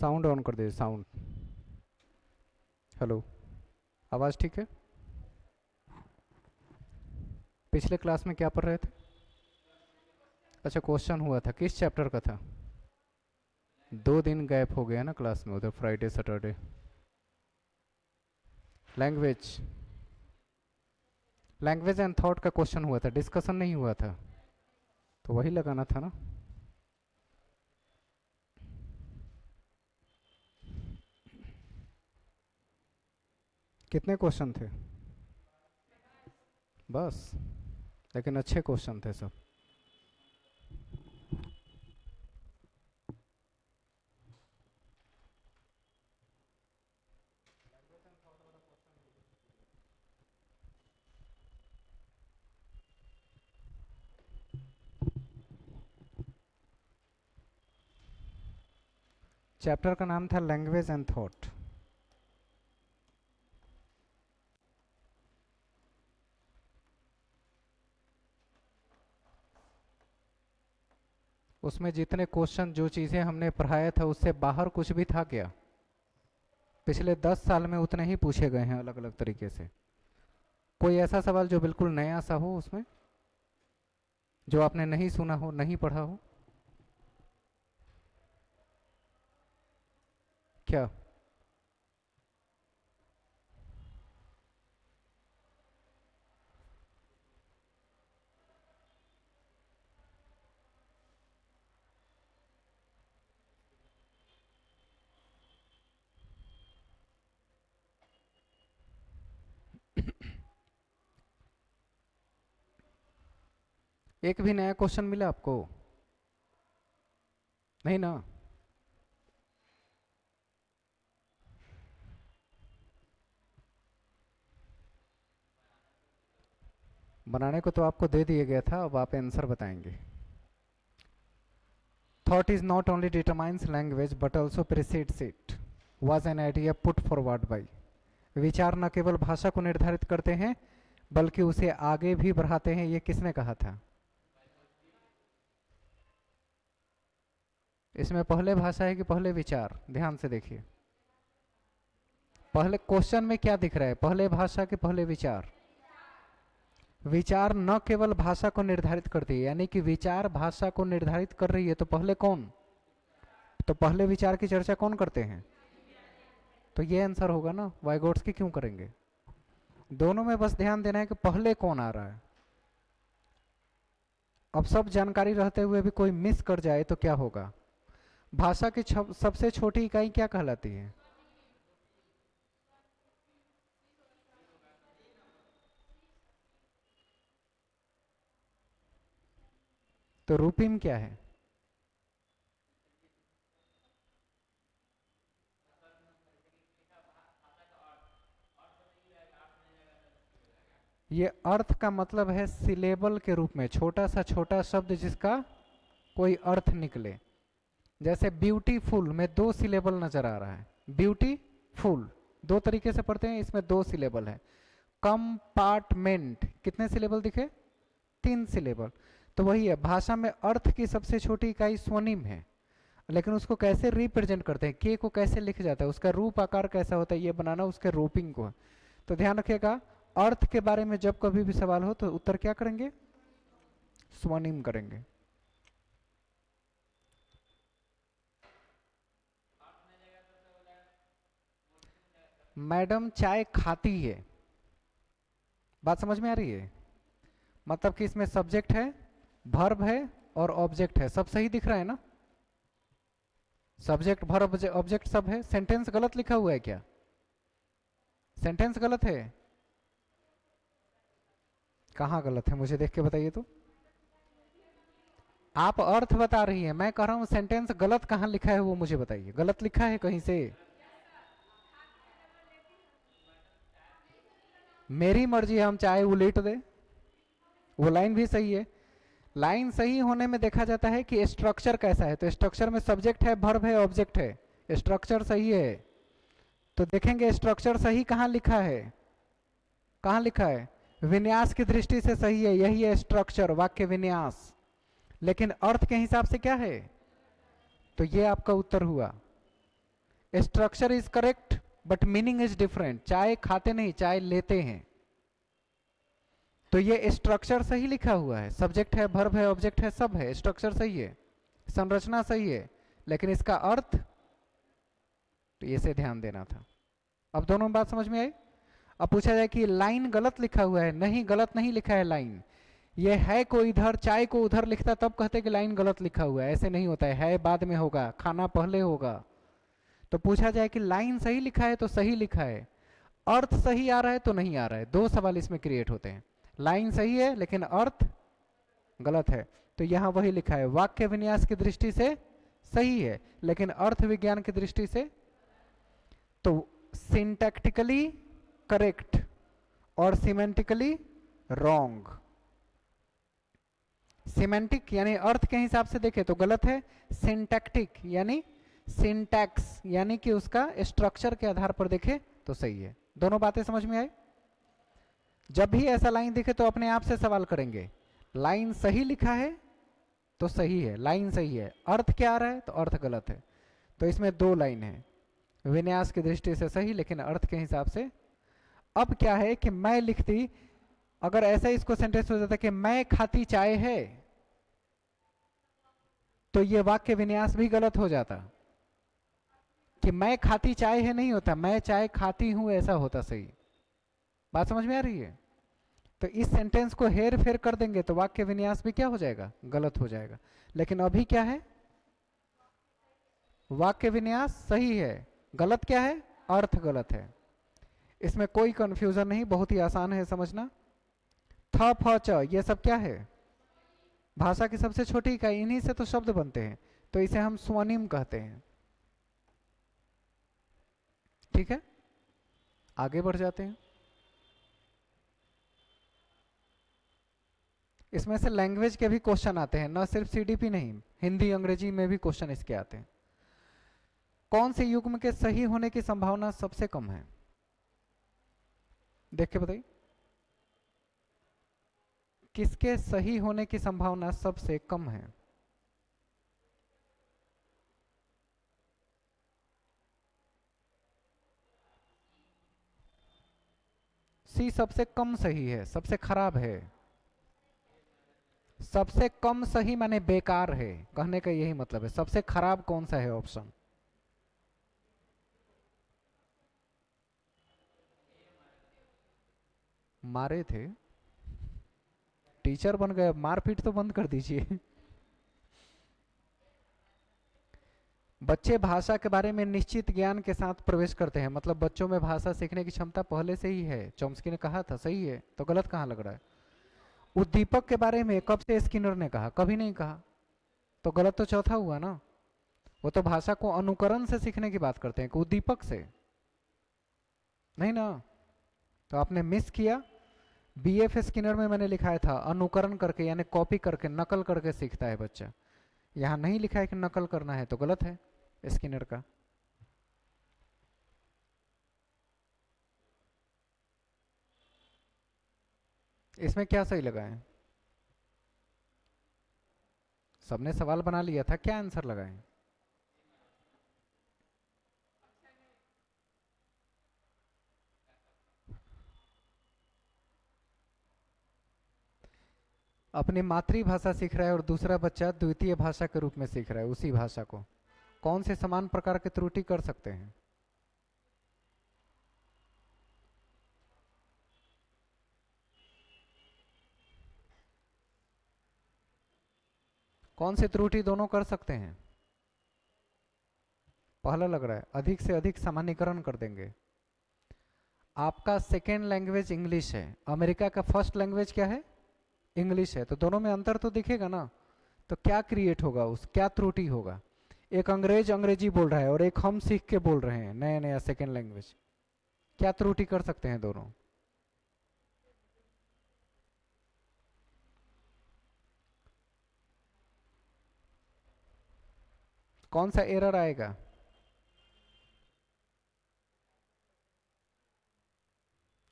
Sound on कर दीजिए, sound. Hello, आवाज़ ठीक है? पिछले क्लास में क्या पढ़ रहे थे? अच्छा, क्वेश्चन हुआ था, किस चैप्टर का था? 2 दिन गैप हो गया ना क्लास में, उधर Friday Saturday. Language, language and thought का क्वेश्चन हुआ था, डिस्कशन नहीं हुआ था, तो वही लगाना था ना। कितने क्वेश्चन थे? बस, लेकिन अच्छे क्वेश्चन थे सब। चैप्टर का नाम था लैंग्वेज एंड थॉट। उसमें जितने क्वेश्चन, जो चीज़ें हमने पढ़ाया था उससे बाहर कुछ भी था क्या? पिछले 10 साल में उतने ही पूछे गए हैं अलग अलग तरीके से। कोई ऐसा सवाल जो बिल्कुल नया सा हो उसमें, जो आपने नहीं सुना हो, नहीं पढ़ा हो? क्या? एक भी नया क्वेश्चन मिला आपको? नहीं ना? बनाने को तो आपको दे दिया गया था, अब आप आंसर बताएंगे। Thought is not only determines language but also precedes it, was an idea put forward by. विचार न केवल भाषा को निर्धारित करते हैं बल्कि उसे आगे भी बढ़ाते हैं, ये किसने कहा था? इसमें पहले भाषा है कि पहले विचार? ध्यान से देखिए, पहले क्वेश्चन में क्या दिख रहा है, पहले भाषा के पहले विचार? विचार न केवल भाषा को निर्धारित करती है, यानी कि विचार भाषा को निर्धारित कर रही है, तो पहले कौन? तो पहले विचार की चर्चा कौन करते हैं? तो ये आंसर होगा ना, वाइगोट्स्की क्यों करेंगे? दोनों में बस ध्यान देना है कि पहले कौन आ रहा है। अब सब जानकारी रहते हुए भी कोई मिस कर जाए तो क्या होगा? भाषा की सबसे छोटी इकाई क्या कहलाती है? तो रूपिम क्या है? ये अर्थ का मतलब है सिलेबल के रूप में, छोटा शब्द जिसका कोई अर्थ निकले। जैसे ब्यूटीफुल में 2 सिलेबल नजर आ रहा है, ब्यूटीफुल 2 तरीके से पढ़ते हैं, इसमें 2 सिलेबल है। कंपार्टमेंट कितने सिलेबल दिखे? 3 सिलेबल। तो वही है, भाषा में अर्थ की सबसे छोटी इकाई स्वनिम है, लेकिन उसको कैसे रिप्रेजेंट करते हैं, के को कैसे लिखा जाता है, उसका रूप आकार कैसा होता है, ये बनाना उसके रूपिंग को है। तो ध्यान रखिएगा, अर्थ के बारे में जब कभी भी सवाल हो तो उत्तर क्या करेंगे? स्वनिम करेंगे। मैडम चाय खाती है, बात समझ में आ रही है? मतलब कि इसमें सब्जेक्ट है, भर्ब है और ऑब्जेक्ट है, सब सही दिख रहा है ना? सब्जेक्ट भर्ब ऑब्जेक्ट सब है। सेंटेंस गलत लिखा हुआ है क्या? सेंटेंस गलत है? कहाँ गलत है, मुझे देख के बताइए तो। आप अर्थ बता रही हैं, मैं कह रहा हूं सेंटेंस गलत कहाँ लिखा है वो मुझे बताइए, गलत लिखा है कहीं से? मेरी मर्जी है, हम चाहे उलट दे, वो लाइन भी सही है। लाइन सही होने में देखा जाता है कि स्ट्रक्चर कैसा है, तो स्ट्रक्चर में सब्जेक्ट है, भर्ब है, ऑब्जेक्ट है, स्ट्रक्चर सही है। तो देखेंगे स्ट्रक्चर सही कहाँ लिखा है, कहाँ लिखा है? विन्यास की दृष्टि से सही है, यही है स्ट्रक्चर, वाक्य विन्यास। लेकिन अर्थ के हिसाब से क्या है? तो ये आपका उत्तर हुआ। Structure is correct but meaning is different. चाय खाते नहीं, चाय लेते हैं। तो ये स्ट्रक्चर सही लिखा हुआ है, सब्जेक्ट है, वर्ब है, ऑब्जेक्ट है, सब है, स्ट्रक्चर सही है, संरचना सही है, लेकिन इसका अर्थ, तो इसे ध्यान देना था। अब दोनों बात समझ में आई। अब पूछा जाए कि लाइन गलत लिखा हुआ है, नहीं गलत नहीं लिखा है लाइन। ये है को इधर, चाय को उधर लिखता तब कहते कि लाइन गलत लिखा हुआ है, ऐसे नहीं होता है बाद में होगा, खाना पहले होगा। तो पूछा जाए कि लाइन सही लिखा है तो सही लिखा है, अर्थ सही आ रहा है तो नहीं आ रहा है, दो सवाल इसमें क्रिएट होते हैं। लाइन सही है लेकिन अर्थ गलत है, तो यहां वही लिखा है वाक्य विन्यास की दृष्टि से सही है लेकिन अर्थ विज्ञान की दृष्टि से, तो सिंटैक्टिकली करेक्ट और सिमेंटिकली रॉन्ग। सिमेंटिक यानी अर्थ के हिसाब से देखे तो गलत है, सिंटैक्टिक यानी सिंटैक्स यानी कि उसका स्ट्रक्चर के आधार पर देखे तो सही है। दोनों बातें समझ में आई। जब भी ऐसा लाइन दिखे तो अपने आप से सवाल करेंगे, लाइन सही लिखा है तो सही है, लाइन सही है, अर्थ क्या आ रहा है तो अर्थ गलत है। तो इसमें दो लाइन है, विन्यास की दृष्टि से सही लेकिन अर्थ के हिसाब से। अब क्या है कि मैं लिखती, अगर ऐसा इसको सेंटेंस हो जाता कि मैं खाती चाय है, तो ये वाक्य विन्यास भी गलत हो जाता। कि मैं खाती चाय है नहीं होता, मैं चाय खाती हूं ऐसा होता सही। बात समझ में आ रही है। तो इस सेंटेंस को हेर फेर कर देंगे तो वाक्य विन्यास भी क्या हो जाएगा, गलत हो जाएगा। लेकिन अभी क्या है, वाक्य विन्यास सही है, गलत क्या है, अर्थ गलत है। इसमें कोई कंफ्यूजन नहीं, बहुत ही आसान है समझना। थ फ च ये सब क्या है, भाषा की सबसे छोटी इकाई, इन्हीं से तो शब्द बनते हैं, तो इसे हम स्वनिम कहते हैं। ठीक है, आगे बढ़ जाते हैं। इसमें से लैंग्वेज के भी क्वेश्चन आते हैं, न सिर्फ सीडीपी नहीं, हिंदी अंग्रेजी में भी क्वेश्चन इसके आते हैं। कौन से युग्म के सही होने की संभावना सबसे कम है, देख के बताइए। किसके सही होने की संभावना सबसे कम है? सी सबसे कम सही है, सबसे खराब है। सबसे कम सही माने बेकार है, कहने का यही मतलब है। सबसे खराब कौन सा है ऑप्शन? मारे थे, टीचर बन गए, मारपीट तो बंद कर दीजिए। बच्चे भाषा के बारे में निश्चित ज्ञान के साथ प्रवेश करते हैं, मतलब बच्चों में भाषा सीखने की क्षमता पहले से ही है, चॉम्स्की ने कहा था, सही है, तो गलत कहाँ लग रहा है? उद्दीपक के बारे में कब से स्किनर ने कहा? कभी नहीं कहा, तो गलत तो चौथा हुआ ना। वो तो भाषा को अनुकरण से सीखने की बात करते हैं कि उद्दीपक से नहीं ना, तो आपने मिस किया। बीएफ स्किनर में मैंने लिखाया था अनुकरण करके, यानी कॉपी करके, नकल करके सीखता है बच्चा। यहाँ नहीं लिखा है कि नकल करना है, तो गलत है स्किनर का। इसमें क्या सही लगाएं? सबने सवाल बना लिया था, क्या आंसर लगाएं? अपनी मातृभाषा सीख रहा है और दूसरा बच्चा द्वितीय भाषा के रूप में सीख रहा है उसी भाषा को, कौन से समान प्रकार की त्रुटि कर सकते हैं? कौन सी त्रुटि दोनों कर सकते हैं? पहला लग रहा है, अधिक से अधिक सामान्यकरण कर देंगे। आपका सेकेंड लैंग्वेज इंग्लिश है, अमेरिका का फर्स्ट लैंग्वेज क्या है? इंग्लिश है, तो दोनों में अंतर तो दिखेगा ना। तो क्या क्रिएट होगा, उस क्या त्रुटि होगा? एक अंग्रेज अंग्रेजी बोल रहा है और एक हम सीख के बोल रहे हैं नया नया सेकेंड लैंग्वेज, क्या त्रुटि कर सकते हैं दोनों? कौन सा एरर आएगा?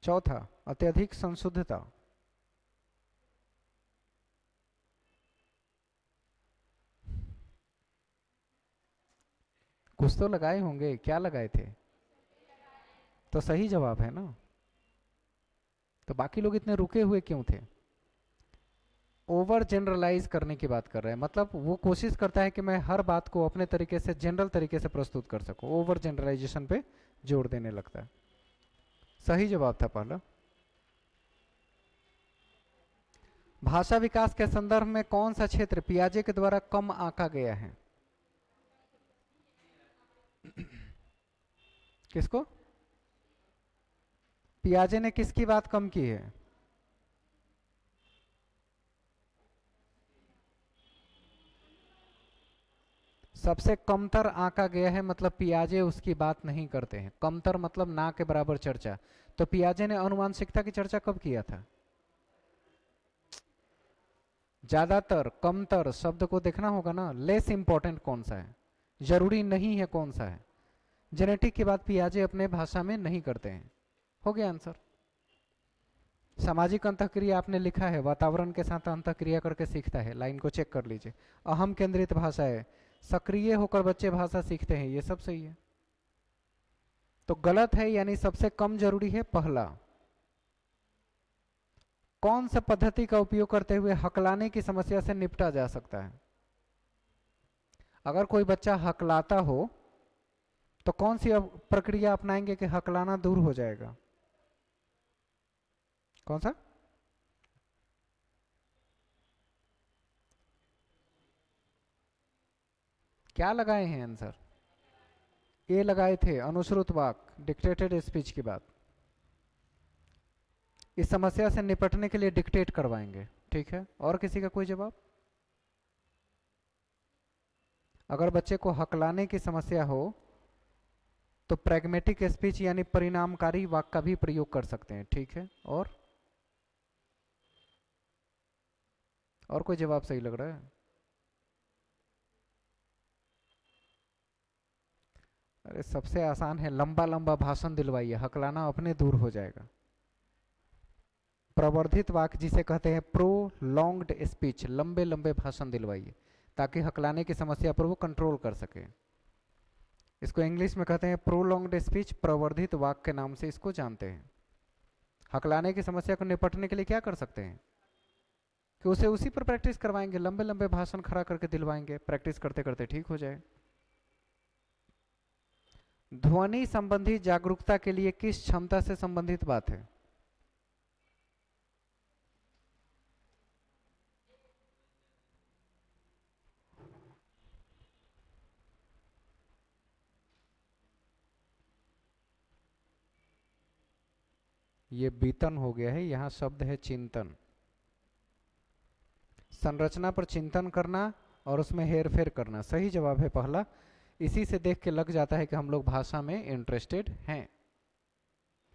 चौथा, अत्यधिक संशुद्धता। कुछ तो लगाए होंगे, क्या लगाए थे? तो सही जवाब है ना। तो बाकी लोग इतने रुके हुए क्यों थे? ओवर जनरलाइज करने की बात कर रहे हैं, मतलब वो कोशिश करता है कि मैं हर बात को अपने तरीके से जनरल तरीके से प्रस्तुत कर सकूं, ओवर जनरलाइजेशन पे जोर देने लगता है। सही जवाब था पहला। भाषा विकास के संदर्भ में कौन सा क्षेत्र पियाजे के द्वारा कम आंका गया है? किसको? पियाजे ने किसकी बात कम की है? सबसे कमतर आंका गया है, मतलब पियाजे उसकी बात नहीं करते हैं। कमतर मतलब ना के बराबर चर्चा। तो पियाजे ने अनुमानसिकता की चर्चा कब किया था? ज्यादातर, कमतर शब्द को देखना होगा ना, लेस इंपॉर्टेंट कौन सा है, जरूरी नहीं है कौन सा है। जेनेटिक की बात पियाजे अपने भाषा में नहीं करते हैं। हो गया आंसर। सामाजिक अंतःक्रिया आपने लिखा है, वातावरण के साथ अंतःक्रिया करके सीखता है, लाइन को चेक कर लीजिए। अहम केंद्रित भाषा है, सक्रिय होकर बच्चे भाषा सीखते हैं, ये सब सही है। तो गलत है, यानी सबसे कम जरूरी है पहला। कौन सा पद्धति का उपयोग करते हुए हकलाने की समस्या से निपटा जा सकता है? अगर कोई बच्चा हकलाता हो तो कौन सी प्रक्रिया अपनाएंगे कि हकलाना दूर हो जाएगा? कौन सा? क्या लगाए हैं आंसर? ए लगाए थे, अनुश्रुत वाक, डिक्टेटेड स्पीच की बात। इस समस्या से निपटने के लिए डिक्टेट करवाएंगे। ठीक है, और किसी का कोई जवाब? अगर बच्चे को हकलाने की समस्या हो तो प्रैग्मेटिक स्पीच यानी परिणामकारी वाक्य का भी प्रयोग कर सकते हैं। ठीक है, और कोई जवाब सही लग रहा है? अरे सबसे आसान है, लंबा लंबा भाषण दिलवाइए, हकलाना अपने दूर हो जाएगा। प्रवर्धित वाक्य जिसे कहते हैं प्रोलॉन्ग्ड स्पीच, लंबे लंबे भाषण दिलवाइए ताकि हकलाने की समस्या पर वो कंट्रोल कर सके। इसको इंग्लिश में कहते हैं प्रोलॉन्ग्ड स्पीच, प्रवर्धित वाक्य के नाम से इसको जानते हैं। हकलाने की समस्या को निपटने के लिए क्या कर सकते हैं कि उसे उसी पर प्रैक्टिस करवाएंगे, लंबे लंबे भाषण खड़ा करके दिलवाएंगे, प्रैक्टिस करते करते ठीक हो जाए। ध्वनि संबंधी जागरूकता के लिए किस क्षमता से संबंधित बात है? ये बीतन हो गया है, यहां शब्द है चिंतन। संरचना पर चिंतन करना और उसमें हेर फेर करना, सही जवाब है पहला। इसी से देख के लग जाता है कि हम लोग भाषा में इंटरेस्टेड हैं।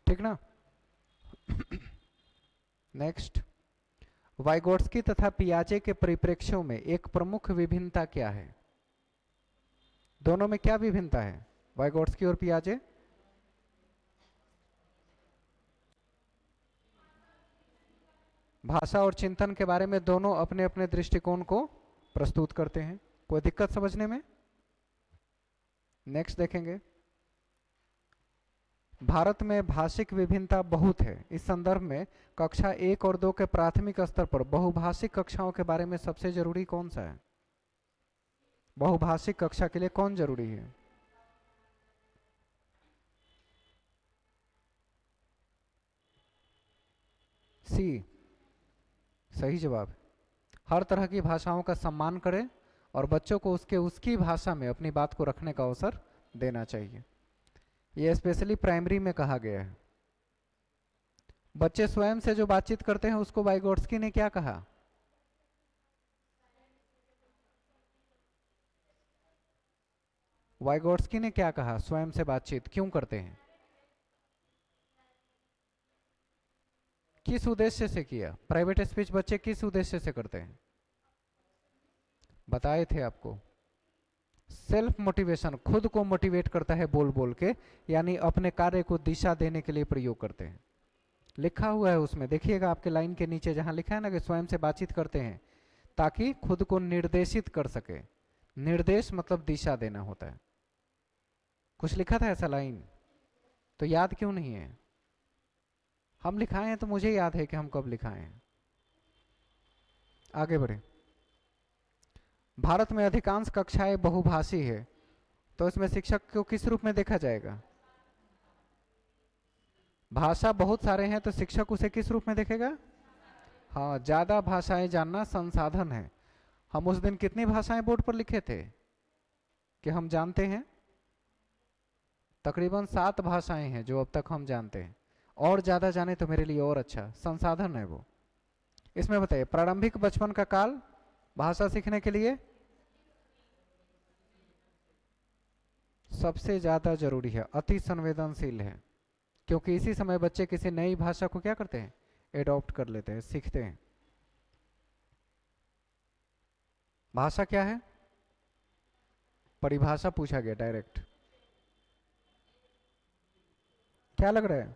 ठीक ना? नेक्स्ट, वाइगोट्स्की तथा पियाजे के परिप्रेक्ष्यों में एक प्रमुख विभिन्नता क्या है? दोनों में क्या विभिन्नता है, वाइगोट्स्की और पियाजे? भाषा और चिंतन के बारे में दोनों अपने अपने दृष्टिकोण को प्रस्तुत करते हैं। कोई दिक्कत समझने में? नेक्स्ट देखेंगे, भारत में भाषिक विभिन्नता बहुत है। इस संदर्भ में कक्षा 1 और 2 के प्राथमिक स्तर पर बहुभाषिक कक्षाओं के बारे में सबसे जरूरी कौन सा है? बहुभाषिक कक्षा के लिए कौन जरूरी है? सी, सही जवाब। हर तरह की भाषाओं का सम्मान करें और बच्चों को उसकी भाषा में अपनी बात को रखने का अवसर देना चाहिए। यह स्पेशली प्राइमरी में कहा गया है। बच्चे स्वयं से जो बातचीत करते हैं उसको वाइगोट्स्की ने क्या कहा? वाइगोट्स्की ने क्या कहा, स्वयं से बातचीत क्यों करते हैं? किस उद्देश्य से किया? प्राइवेट स्पीच बच्चे किस उद्देश्य से करते हैं? बताए थे आपको, सेल्फ मोटिवेशन, खुद को मोटिवेट करता है बोल बोल के, यानी अपने कार्य को दिशा देने के लिए प्रयोग करते हैं। लिखा हुआ है उसमें, देखिएगा आपके लाइन के नीचे जहां लिखा है ना कि स्वयं से बातचीत करते हैं ताकि खुद को निर्देशित कर सके। निर्देश मतलब दिशा देना होता है। कुछ लिखा था ऐसा लाइन, तो याद क्यों नहीं है? हम लिखाए हैं तो मुझे याद है कि हम कब लिखाए हैं। आगे बढ़े। भारत में अधिकांश कक्षाएं बहुभाषी है, तो इसमें शिक्षक को किस रूप में देखा जाएगा? भाषा बहुत सारे हैं तो शिक्षक उसे किस रूप में देखेगा? हाँ, ज्यादा भाषाएं जानना संसाधन है। हम उस दिन कितनी भाषाएं बोर्ड पर लिखे थे कि हम जानते हैं? तकरीबन 7 भाषाएं हैं जो अब तक हम जानते हैं। और ज्यादा जाने तो मेरे लिए और अच्छा, संसाधन है वो। इसमें बताइए, प्रारंभिक बचपन का काल भाषा सीखने के लिए सबसे ज्यादा जरूरी है, अति संवेदनशील है, क्योंकि इसी समय बच्चे किसी नई भाषा को क्या करते हैं? एडॉप्ट कर लेते हैं, सीखते हैं। भाषा क्या है? परिभाषा पूछा गया डायरेक्ट। क्या लग रहा है?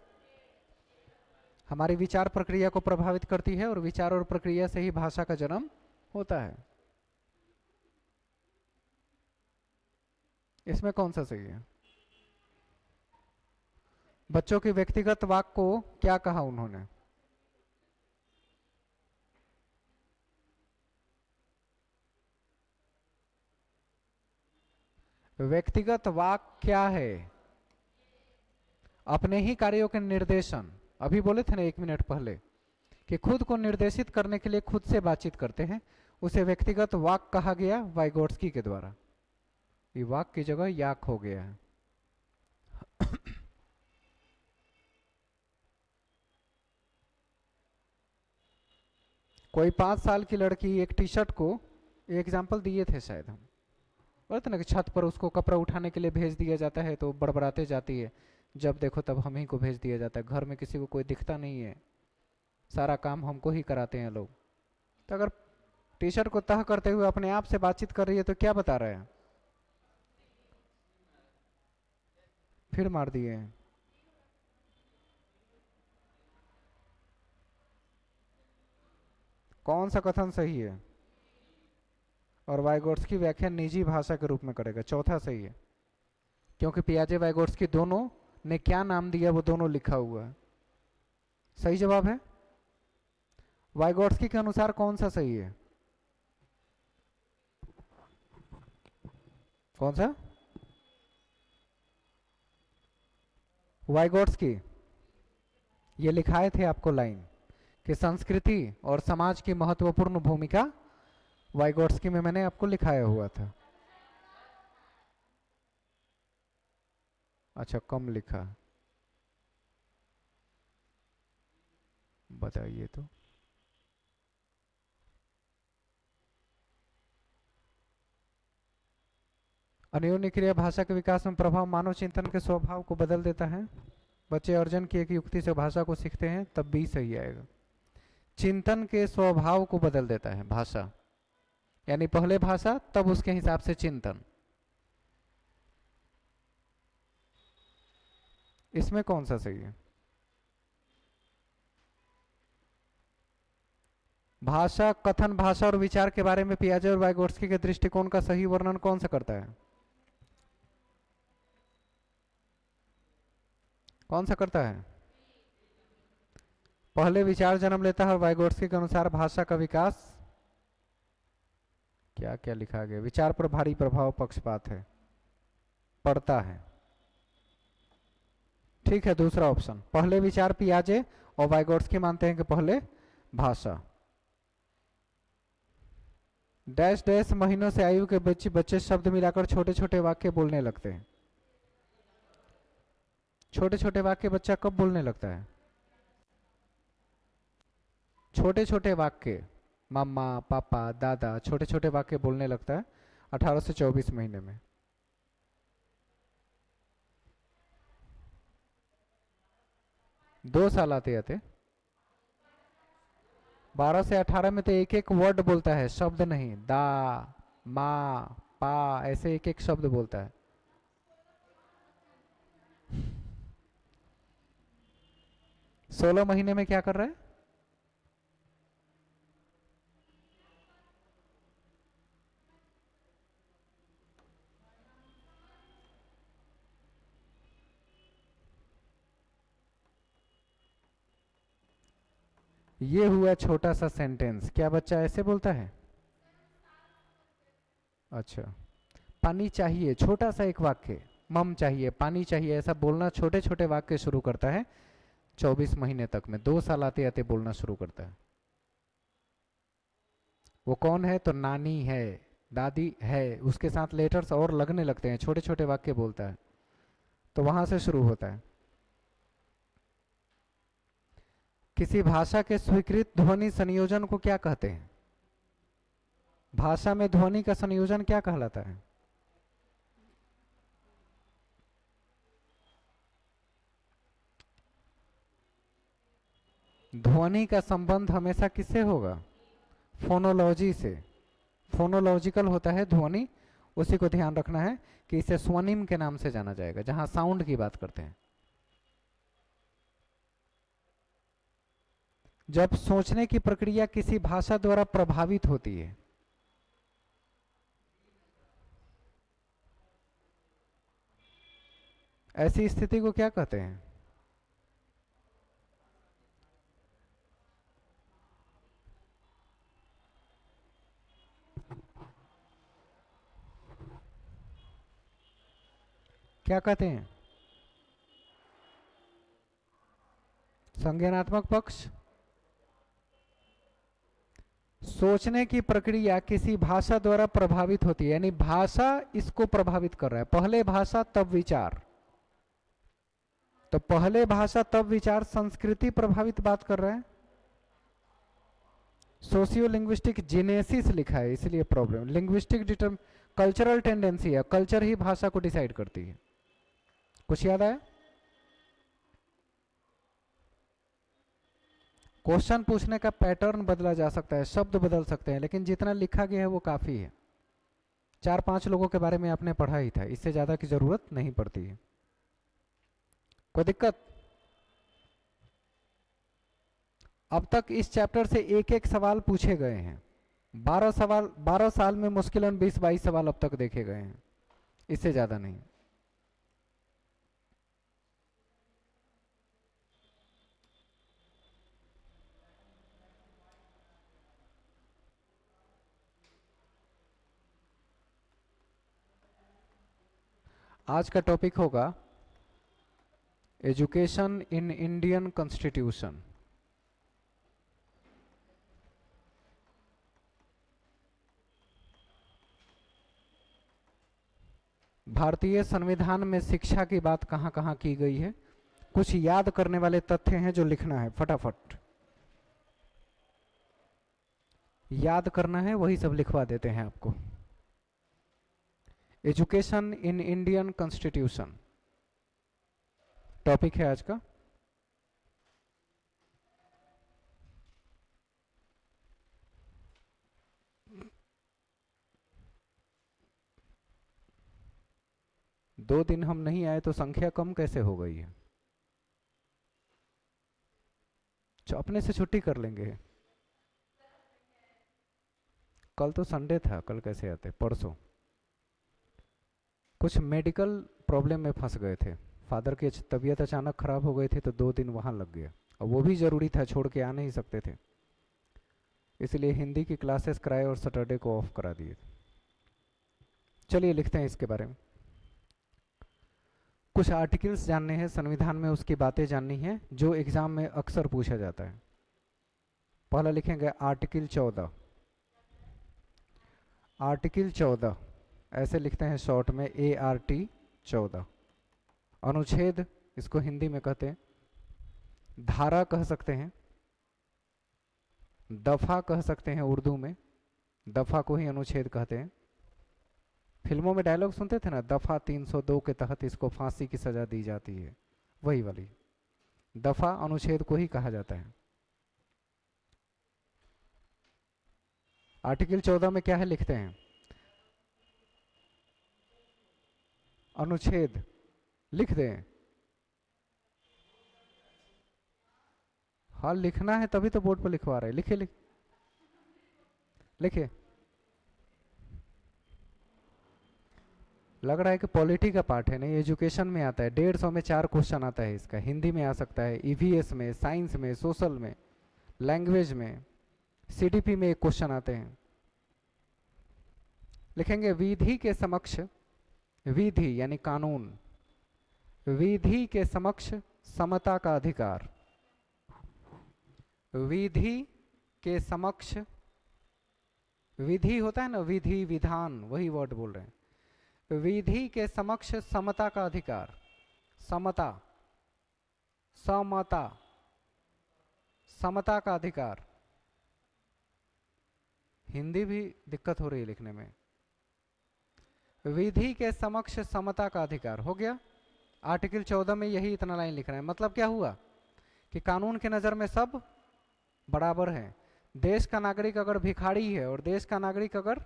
हमारी विचार प्रक्रिया को प्रभावित करती है, और विचार और प्रक्रिया से ही भाषा का जन्म होता है। इसमें कौन सा सही है? बच्चों की व्यक्तिगत वाक को क्या कहा उन्होंने? व्यक्तिगत वाक क्या है? अपने ही कार्यों के निर्देशन। अभी बोले थे ना 1 मिनट पहले कि खुद को निर्देशित करने के लिए खुद से बातचीत करते हैं, उसे व्यक्तिगत वाक कहा गया वाइगोट्स्की के द्वारा। ये वाक की जगह याक हो गया है। कोई 5 साल की लड़की एक टी शर्ट को, एग्जाम्पल दिए थे शायद हम, बोलते ना कि छत पर उसको कपड़ा उठाने के लिए भेज दिया जाता है तो बड़बड़ाते जाती है, जब देखो तब हम ही को भेज दिया जाता है, घर में किसी को कोई दिखता नहीं है, सारा काम हमको ही कराते हैं लोग। तो अगर टी शर्ट को तह करते हुए अपने आप से बातचीत कर रही है तो क्या बता रहे हैं? फिर मार दिए हैं। कौन सा कथन सही है? और वाइगोट्स्की व्याख्या निजी भाषा के रूप में करेगा, चौथा सही है, क्योंकि पियाजे वाइगोट्स्की दोनों ने क्या नाम दिया वो दोनों लिखा हुआ है। सही जवाब है। वाइगोट्स्की के अनुसार कौन सा सही है? कौन सा? वाइगोट्स्की ये लिखाए थे आपको लाइन कि संस्कृति और समाज की महत्वपूर्ण भूमिका, वाइगोट्स्की में मैंने आपको लिखाया हुआ था। अच्छा, कम लिखा, बताइए तो। अन्योन्य क्रिया भाषा के विकास में प्रभाव मानव चिंतन के स्वभाव को बदल देता है। बच्चे अर्जन की एक युक्ति से भाषा को सीखते हैं, तब भी सही आएगा। चिंतन के स्वभाव को बदल देता है भाषा, यानी पहले भाषा तब उसके हिसाब से चिंतन। इसमें कौन सा सही है? भाषा कथन, भाषा और विचार के बारे में पियाजे और वाइगोट्स्की के दृष्टिकोण का सही वर्णन कौन सा करता है? कौन सा करता है? पहले विचार जन्म लेता है और वाइगोट्स्की के अनुसार भाषा का विकास, क्या क्या लिखा गया, विचार पर भारी प्रभाव पक्षपात है, पड़ता है। ठीक है, दूसरा ऑप्शन, पहले विचार पियाजे और वाइगोट्स्की मानते हैं कि पहले भाषा। डैश डैश महीनों से आयु के बच्चे बच्चे शब्द मिलाकर छोटे छोटे वाक्य बोलने लगते हैं। छोटे छोटे वाक्य बच्चा कब बोलने लगता है? छोटे छोटे वाक्य, मम्मा पापा दादा, छोटे छोटे वाक्य बोलने लगता है 18 से 24 महीने में। 2 साल आते आते। 12 से 18 में तो एक एक वर्ड बोलता है, शब्द नहीं, दा माँ पा ऐसे एक एक शब्द बोलता है। 16 महीने में क्या कर रहा है? ये हुआ छोटा सा सेंटेंस, क्या बच्चा ऐसे बोलता है? अच्छा, पानी चाहिए, छोटा सा एक वाक्य, मम चाहिए, पानी चाहिए, ऐसा बोलना छोटे छोटे वाक्य शुरू करता है 24 महीने तक में, 2 साल आते आते बोलना शुरू करता है। वो कौन है? तो नानी है, दादी है, उसके साथ लेटर्स और लगने लगते हैं, छोटे छोटे वाक्य बोलता है, तो वहां से शुरू होता है। किसी भाषा के स्वीकृत ध्वनि संयोजन को क्या कहते हैं? भाषा में ध्वनि का संयोजन क्या कहलाता है? ध्वनि का संबंध हमेशा किससे होगा? फोनोलॉजी से। फोनोलॉजिकल होता है ध्वनि, उसी को ध्यान रखना है कि इसे स्वनिम के नाम से जाना जाएगा, जहां साउंड की बात करते हैं। जब सोचने की प्रक्रिया किसी भाषा द्वारा प्रभावित होती है, ऐसी स्थिति को क्या कहते हैं? क्या कहते हैं? संज्ञानात्मक पक्ष। सोचने की प्रक्रिया किसी भाषा द्वारा प्रभावित होती है, यानी भाषा इसको प्रभावित कर रहा है। पहले भाषा तब विचार, तो पहले भाषा तब विचार, संस्कृति प्रभावित बात कर रहा है। सोशियो लिंग्विस्टिक जीनेसिस लिखा है, इसलिए problem. Linguistic deter cultural tendency है, कल्चर ही भाषा को डिसाइड करती है। कुछ याद आया? क्वेश्चन पूछने का पैटर्न बदला जा सकता है, शब्द बदल सकते हैं, लेकिन जितना लिखा गया है वो काफी है। 4-5 लोगों के बारे में आपने पढ़ा ही था, इससे ज्यादा की जरूरत नहीं पड़ती है। कोई दिक्कत? अब तक इस चैप्टर से एक एक सवाल पूछे गए हैं। 12 सवाल, 12 साल में मुश्किलन 20-22 सवाल अब तक देखे गए हैं, इससे ज्यादा नहीं। आज का टॉपिक होगा एजुकेशन इन इंडियन कॉन्स्टिट्यूशन। भारतीय संविधान में शिक्षा की बात कहां कहां की गई है, कुछ याद करने वाले तथ्य हैं जो लिखना है, फटाफट याद करना है, वही सब लिखवा देते हैं आपको। Education in Indian constitution topic है आज का। दो दिन हम नहीं आए तो संख्या कम कैसे हो गई है? अपने से छुट्टी कर लेंगे। कल तो संडे था, कल कैसे आते? परसों कुछ मेडिकल प्रॉब्लम में फंस गए थे, फादर की तबीयत अचानक खराब हो गई थी, तो 2 दिन वहां लग गया, और वो भी जरूरी था, छोड़ के आ नहीं सकते थे, इसलिए हिंदी की क्लासेस कराए और सैटरडे को ऑफ करा दिए। चलिए लिखते हैं इसके बारे में। कुछ आर्टिकल्स जानने हैं संविधान में, उसकी बातें जाननी है जो एग्जाम में अक्सर पूछा जाता है। पहला लिखेंगे आर्टिकल 14। आर्टिकल 14 ऐसे लिखते हैं शॉर्ट में, ART 14। अनुच्छेद इसको हिंदी में कहते हैं, धारा कह सकते हैं, दफा कह सकते हैं उर्दू में, दफा को ही अनुच्छेद कहते हैं। फिल्मों में डायलॉग सुनते थे ना, दफा 302 के तहत इसको फांसी की सजा दी जाती है, वही वाली दफा अनुच्छेद को ही कहा जाता है। आर्टिकल 14 में क्या है लिखते हैं? अनुच्छेद लिख दें। हाँ लिखना है, तभी तो बोर्ड पर लिखवा रहे हैं, लिखे लिखे। लग रहा है कि पॉलिटी का पार्ट है, नहीं एजुकेशन में आता है। 150 में 4 क्वेश्चन आता है इसका, हिंदी में आ सकता है, ईवीएस में, साइंस में, सोशल में, लैंग्वेज में, सीडीपी में एक क्वेश्चन आते हैं। लिखेंगे विधि के समक्ष, विधि यानी कानून, विधि के समक्ष समता का अधिकार। विधि के समक्ष, विधि होता है ना, विधि विधान, वही वर्ड बोल रहे हैं। विधि के समक्ष समता का अधिकार, समता, समता, समता का अधिकार। हिंदी भी दिक्कत हो रही है लिखने में। विधि के समक्ष समता का अधिकार हो गया। आर्टिकल 14 में यही इतना लाइन लिख रहे हैं। मतलब क्या हुआ कि कानून के नज़र में सब बराबर हैं। देश का नागरिक अगर भिखारी है और देश का नागरिक अगर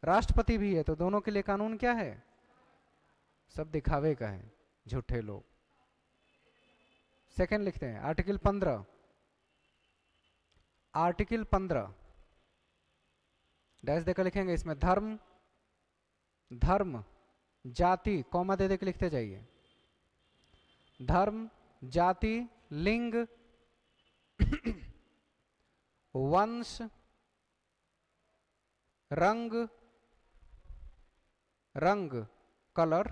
राष्ट्रपति भी है तो दोनों के लिए कानून क्या है? सब दिखावे का है, झूठे लोग। सेकंड लिखते हैं आर्टिकल 15, आर्टिकल 15 डैश देकर लिखेंगे। इसमें धर्म, धर्म, जाति, कॉमा दे के लिखते जाइए। धर्म, जाति, लिंग, वंश, रंग, रंग कलर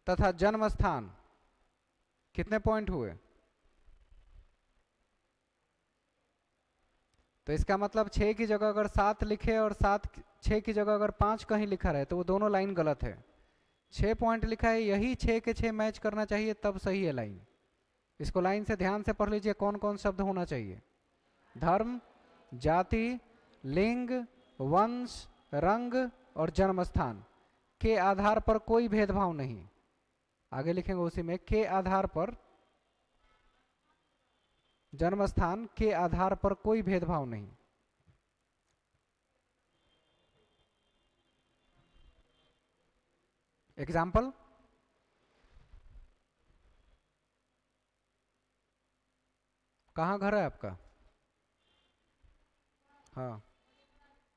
तथा जन्म स्थान। कितने पॉइंट हुए? तो इसका मतलब 6 की जगह अगर 7 लिखे और 6 की जगह अगर 5 कहीं लिखा रहे तो वो दोनों लाइन गलत है। 6 पॉइंट लिखा है, यही 6 के 6 मैच करना चाहिए, तब सही है लाइन। इसको लाइन से ध्यान से पढ़ लीजिए कौन कौन शब्द होना चाहिए। धर्म, जाति, लिंग, वंश, रंग और जन्म स्थान के आधार पर कोई भेदभाव नहीं। आगे लिखेंगे उसी में, के आधार पर, जन्म स्थान के आधार पर कोई भेदभाव नहीं। एग्जाम्पल, कहाँ घर है आपका? हाँ,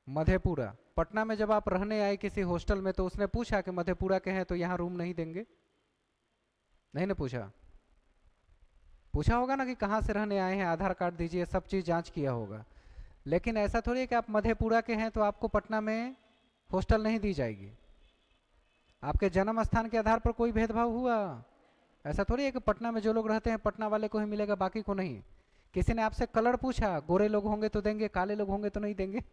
मधेपुरा। पटना में जब आप रहने आए किसी हॉस्टल में तो उसने पूछा कि मधेपुरा के हैं तो यहाँ रूम नहीं देंगे? नहीं ना पूछा? पूछा होगा ना कि कहाँ से रहने आए हैं, आधार कार्ड दीजिए, सब चीज़ जांच किया होगा। लेकिन ऐसा थोड़ी है कि आप मधेपुरा के हैं तो आपको पटना में हॉस्टल नहीं दी जाएगी। आपके जन्म स्थान के आधार पर कोई भेदभाव हुआ? ऐसा थोड़ी है कि पटना में जो लोग रहते हैं पटना वाले को ही मिलेगा, बाकी को नहीं। किसी ने आपसे कलर पूछा, गोरे लोग होंगे तो देंगे, काले लोग होंगे तो नहीं देंगे।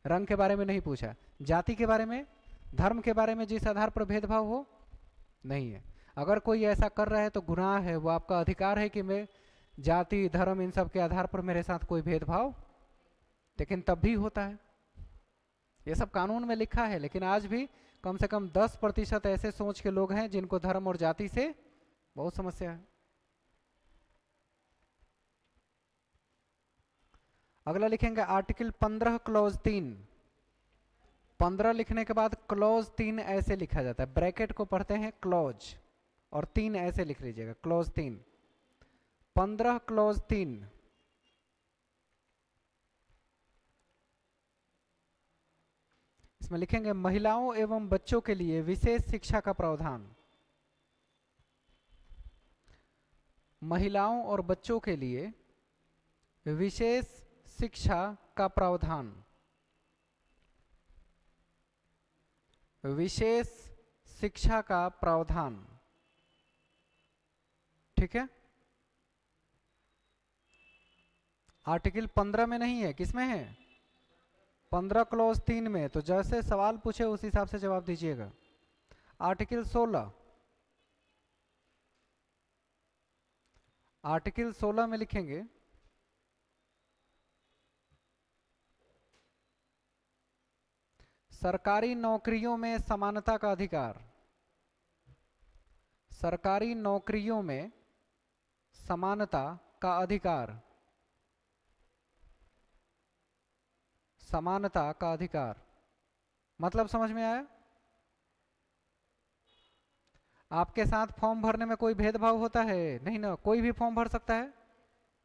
रंग के बारे में नहीं पूछा। जाति के बारे में, धर्म के बारे में जिस आधार पर भेदभाव हो, नहीं है। अगर कोई ऐसा कर रहा है तो गुनाह है, वो आपका अधिकार है कि मैं जाति, धर्म, इन सब के आधार पर मेरे साथ कोई भेदभाव, लेकिन तब भी होता है। ये सब कानून में लिखा है, लेकिन आज भी कम से कम 10% ऐसे सोच के लोग हैं जिनको धर्म और जाति से बहुत समस्या है। अगला लिखेंगे आर्टिकल 15 क्लॉज 3। 15 लिखने के बाद क्लॉज 3 ऐसे लिखा जाता है, ब्रैकेट को पढ़ते हैं क्लॉज, और 3 ऐसे लिख लीजिएगा, क्लॉज 3। 15 क्लॉज 3, इसमें लिखेंगे महिलाओं एवं बच्चों के लिए विशेष शिक्षा का प्रावधान। महिलाओं और बच्चों के लिए विशेष शिक्षा का प्रावधान, विशेष शिक्षा का प्रावधान। ठीक है, आर्टिकल 15 में नहीं है, किसमें है? 15 क्लॉज 3 में। तो जैसे सवाल पूछे उस हिसाब से जवाब दीजिएगा। आर्टिकल 16, आर्टिकल 16 में लिखेंगे सरकारी नौकरियों में समानता का अधिकार। सरकारी नौकरियों में समानता का अधिकार, समानता का अधिकार मतलब समझ में आया? आपके साथ फॉर्म भरने में कोई भेदभाव होता है? नहीं ना, कोई भी फॉर्म भर सकता है।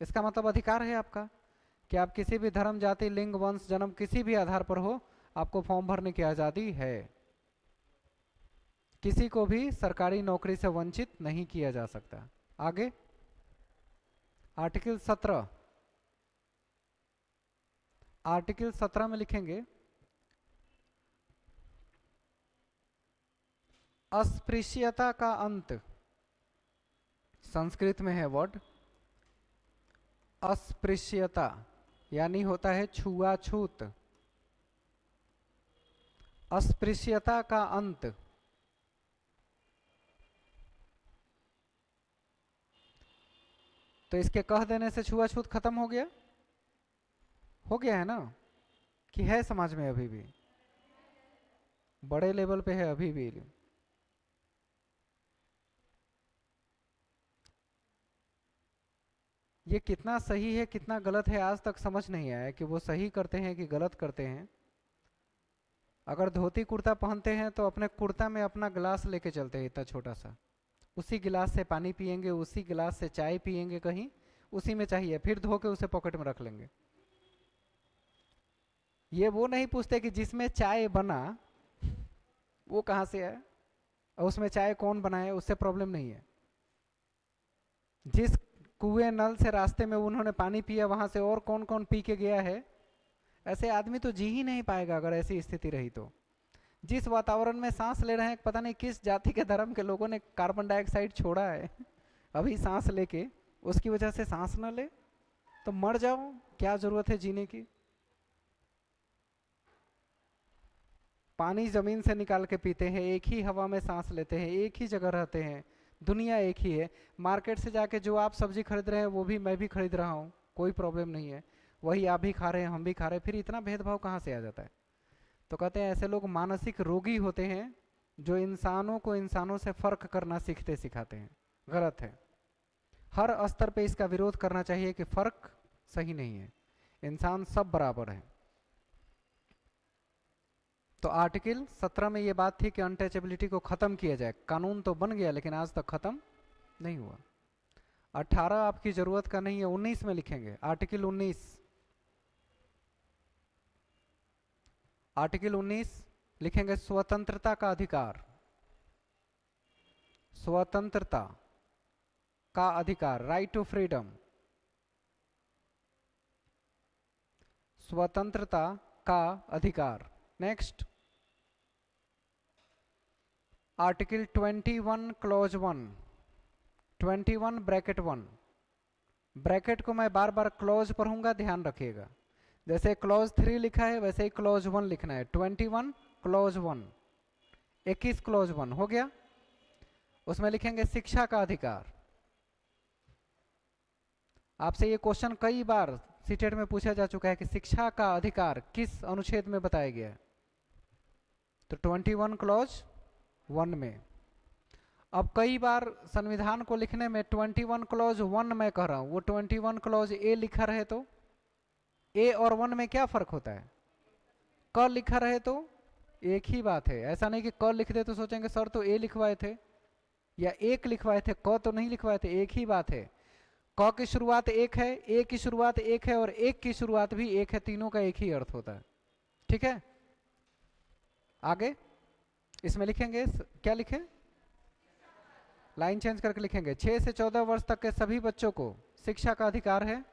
इसका मतलब अधिकार है आपका कि आप किसी भी धर्म, जाति, लिंग, वंश, जन्म, किसी भी आधार पर हो, आपको फॉर्म भरने की आज़ादी है। किसी को भी सरकारी नौकरी से वंचित नहीं किया जा सकता। आगे आर्टिकल 17, आर्टिकल 17 में लिखेंगे अस्पृश्यता का अंत, संस्कृत में है वर्ड अस्पृश्यता, यानी होता है छुआछूत। अस्पृश्यता का अंत, तो इसके कह देने से छुआछूत खत्म हो गया है ना, कि है समाज में अभी भी, बड़े लेवल पे है अभी भी। ये कितना सही है कितना गलत है आज तक समझ नहीं आया कि वो सही करते हैं कि गलत करते हैं। अगर धोती कुर्ता पहनते हैं तो अपने कुर्ता में अपना गिलास लेके चलते हैं इतना छोटा सा, उसी गिलास से पानी पियेंगे, उसी गिलास से चाय पियेंगे, कहीं उसी में चाहिए, फिर धो के उसे पॉकेट में रख लेंगे। ये वो नहीं पूछते कि जिसमें चाय बना वो कहाँ से है और उसमें चाय कौन बनाए, उससे प्रॉब्लम नहीं है। जिस कुएं नल से रास्ते में उन्होंने पानी पिया वहां से और कौन कौन पी के गया है, ऐसे आदमी तो जी ही नहीं पाएगा अगर ऐसी स्थिति रही तो। जिस वातावरण में सांस ले रहे हैं, पता नहीं किस जाति के धर्म के लोगों ने कार्बन डाइऑक्साइड छोड़ा है अभी सांस लेके, उसकी वजह से सांस न ले तो मर जाओ, क्या जरूरत है जीने की। पानी जमीन से निकाल के पीते हैं, एक ही हवा में सांस लेते हैं, एक ही जगह रहते हैं, दुनिया एक ही है। मार्केट से जाके जो आप सब्जी खरीद रहे हैं वो भी मैं भी खरीद रहा हूँ, कोई प्रॉब्लम नहीं है, वही आप भी खा रहे हैं हम भी खा रहे हैं, फिर इतना भेदभाव कहाँ से आ जाता है। तो कहते हैं ऐसे लोग मानसिक रोगी होते हैं जो इंसानों को इंसानों से फर्क करना सीखते सिखाते हैं। गलत है, हर स्तर पे इसका विरोध करना चाहिए कि फर्क सही नहीं है, इंसान सब बराबर है। तो आर्टिकल 17 में ये बात थी कि अनटचेबिलिटी को खत्म किया जाए। कानून तो बन गया लेकिन आज तक खत्म नहीं हुआ। 18 आपकी जरूरत का नहीं है, 19 में लिखेंगे, आर्टिकल 19। आर्टिकल 19 लिखेंगे स्वतंत्रता का अधिकार, स्वतंत्रता का अधिकार, राइट टू फ्रीडम, स्वतंत्रता का अधिकार। Next, article 21 clause 1, 21 bracket 1, bracket को मैं बार बार क्लॉज पढ़ूंगा, ध्यान रखिएगा। जैसे क्लॉज 3 लिखा है वैसे ही क्लॉज 1 लिखना है। 21 क्लॉज 1, 21 क्लॉज 1 हो गया। उसमें लिखेंगे शिक्षा का अधिकार। आपसे ये क्वेश्चन कई बार सीटेट में पूछा जा चुका है कि शिक्षा का अधिकार किस अनुच्छेद में बताया गया है, तो 21 क्लॉज 1 में। अब कई बार संविधान को लिखने में 21 क्लॉज 1 मैं कह रहा हूं, वो 21 क्लॉज ए लिखा रहे तो ए और 1 में क्या फर्क होता है, क लिखा रहे तो एक ही बात है। ऐसा नहीं कि क लिख दे तो सोचेंगे सर तो ए लिखवाए थे या एक लिखवाए थे, क तो नहीं लिखवाए थे, एक ही बात है। क की शुरुआत एक है, ए की शुरुआत एक है और एक की शुरुआत भी एक है, तीनों का एक ही अर्थ होता है। ठीक है, आगे इसमें लिखेंगे क्या लिखें, लाइन चेंज करके लिखेंगे 6 से 14 वर्ष तक के सभी बच्चों को शिक्षा का अधिकार है।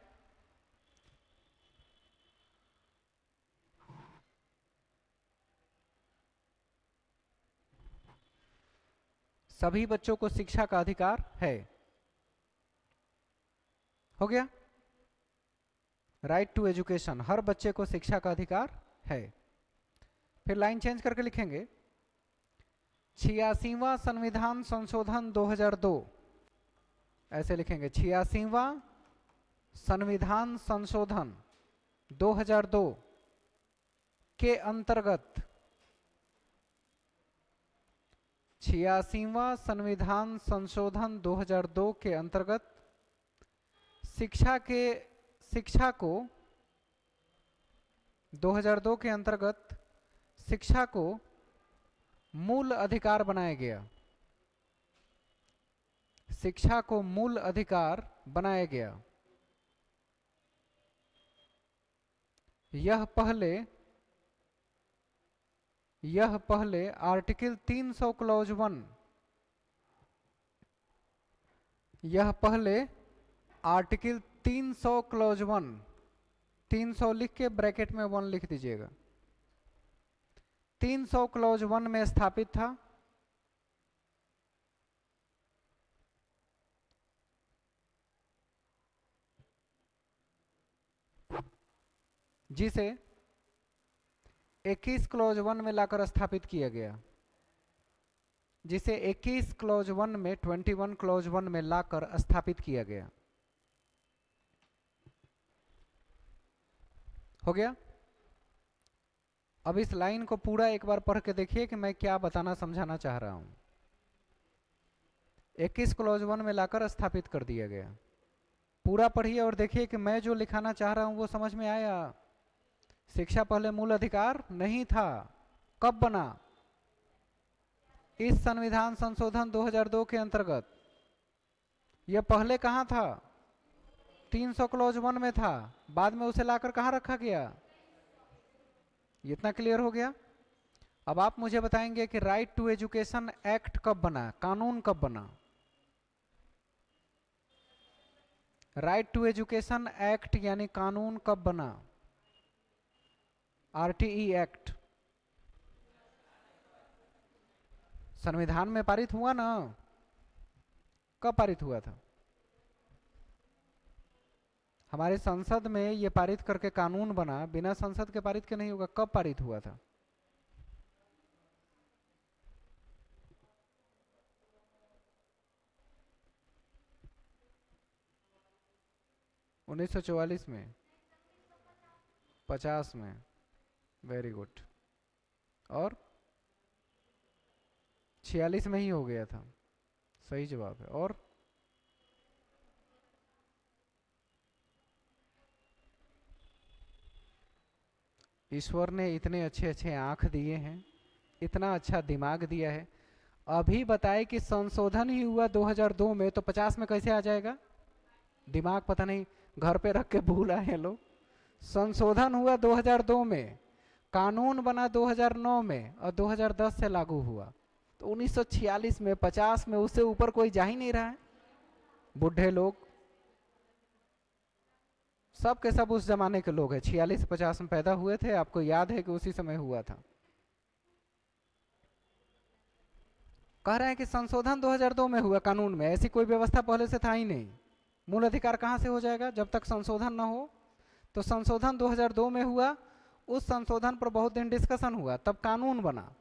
सभी बच्चों को शिक्षा का अधिकार है, हो गया। राइट टू एजुकेशन, हर बच्चे को शिक्षा का अधिकार है। फिर लाइन चेंज करके लिखेंगे 86वां संविधान संशोधन 2002, ऐसे लिखेंगे 86वां संविधान संशोधन 2002 के अंतर्गत, 86वां संविधान संशोधन 2002 के अंतर्गत शिक्षा को 2002 के अंतर्गत शिक्षा को मूल अधिकार बनाया गया, शिक्षा को मूल अधिकार बनाया गया। यह पहले आर्टिकल 300 क्लॉज 1, यह पहले आर्टिकल 300 क्लॉज 1, 300 लिख के ब्रैकेट में 1 लिख दीजिएगा। 300 क्लॉज 1 में स्थापित था, जिसे 21 क्लॉज 1 में लाकर स्थापित किया गया, जिसे 21 क्लॉज 1 में 21 क्लॉज 1 में लाकर स्थापित किया गया। हो गया? अब इस लाइन को पूरा एक बार पढ़ के देखिए कि मैं क्या बताना समझाना चाह रहा हूं। 21 क्लॉज 1 में लाकर स्थापित कर दिया गया। पूरा पढ़िए और देखिए कि मैं जो लिखाना चाह रहा हूं वो समझ में आया। शिक्षा पहले मूल अधिकार नहीं था, कब बना? इस संविधान संशोधन 2002 के अंतर्गत। यह पहले कहां था? 300 क्लॉज 1 में था, बाद में उसे लाकर कहां रखा गया? इतना क्लियर हो गया? अब आप मुझे बताएंगे कि राइट टू एजुकेशन एक्ट कब बना, कानून कब बना? राइट टू एजुकेशन एक्ट यानी कानून कब बना? आरटीई एक्ट संविधान में पारित हुआ ना? कब पारित हुआ था? हमारे संसद में ये पारित करके कानून बना, बिना संसद के पारित के नहीं होगा। कब पारित हुआ था? उन्नीस सौ 44 में, 50 में। Very good. और 46 में ही हो गया था, सही जवाब है। और ईश्वर ने इतने अच्छे अच्छे आंख दिए हैं, इतना अच्छा दिमाग दिया है, अभी बताए कि संशोधन ही हुआ 2002 में, तो 50 में कैसे आ जाएगा? दिमाग पता नहीं घर पे रख के भूल आए हैं लोग। संशोधन हुआ 2002 में, कानून बना 2009 में और 2010 से लागू हुआ, तो 1946 में, 50 में, उससे ऊपर कोई जा ही नहीं रहा है। बुढ़े लोग सब के सब उस जमाने के लोग हैं, 46-50 में पैदा हुए थे, आपको याद है कि उसी समय हुआ था। कह रहे हैं कि संशोधन 2002 में हुआ कानून में, ऐसी कोई व्यवस्था पहले से था ही नहीं। मूल अधिकार कहां से हो जाएगा जब तक संशोधन न हो? तो संशोधन 2002 में हुआ, उस संशोधन पर बहुत दिन डिस्कशन हुआ, तब कानून बना।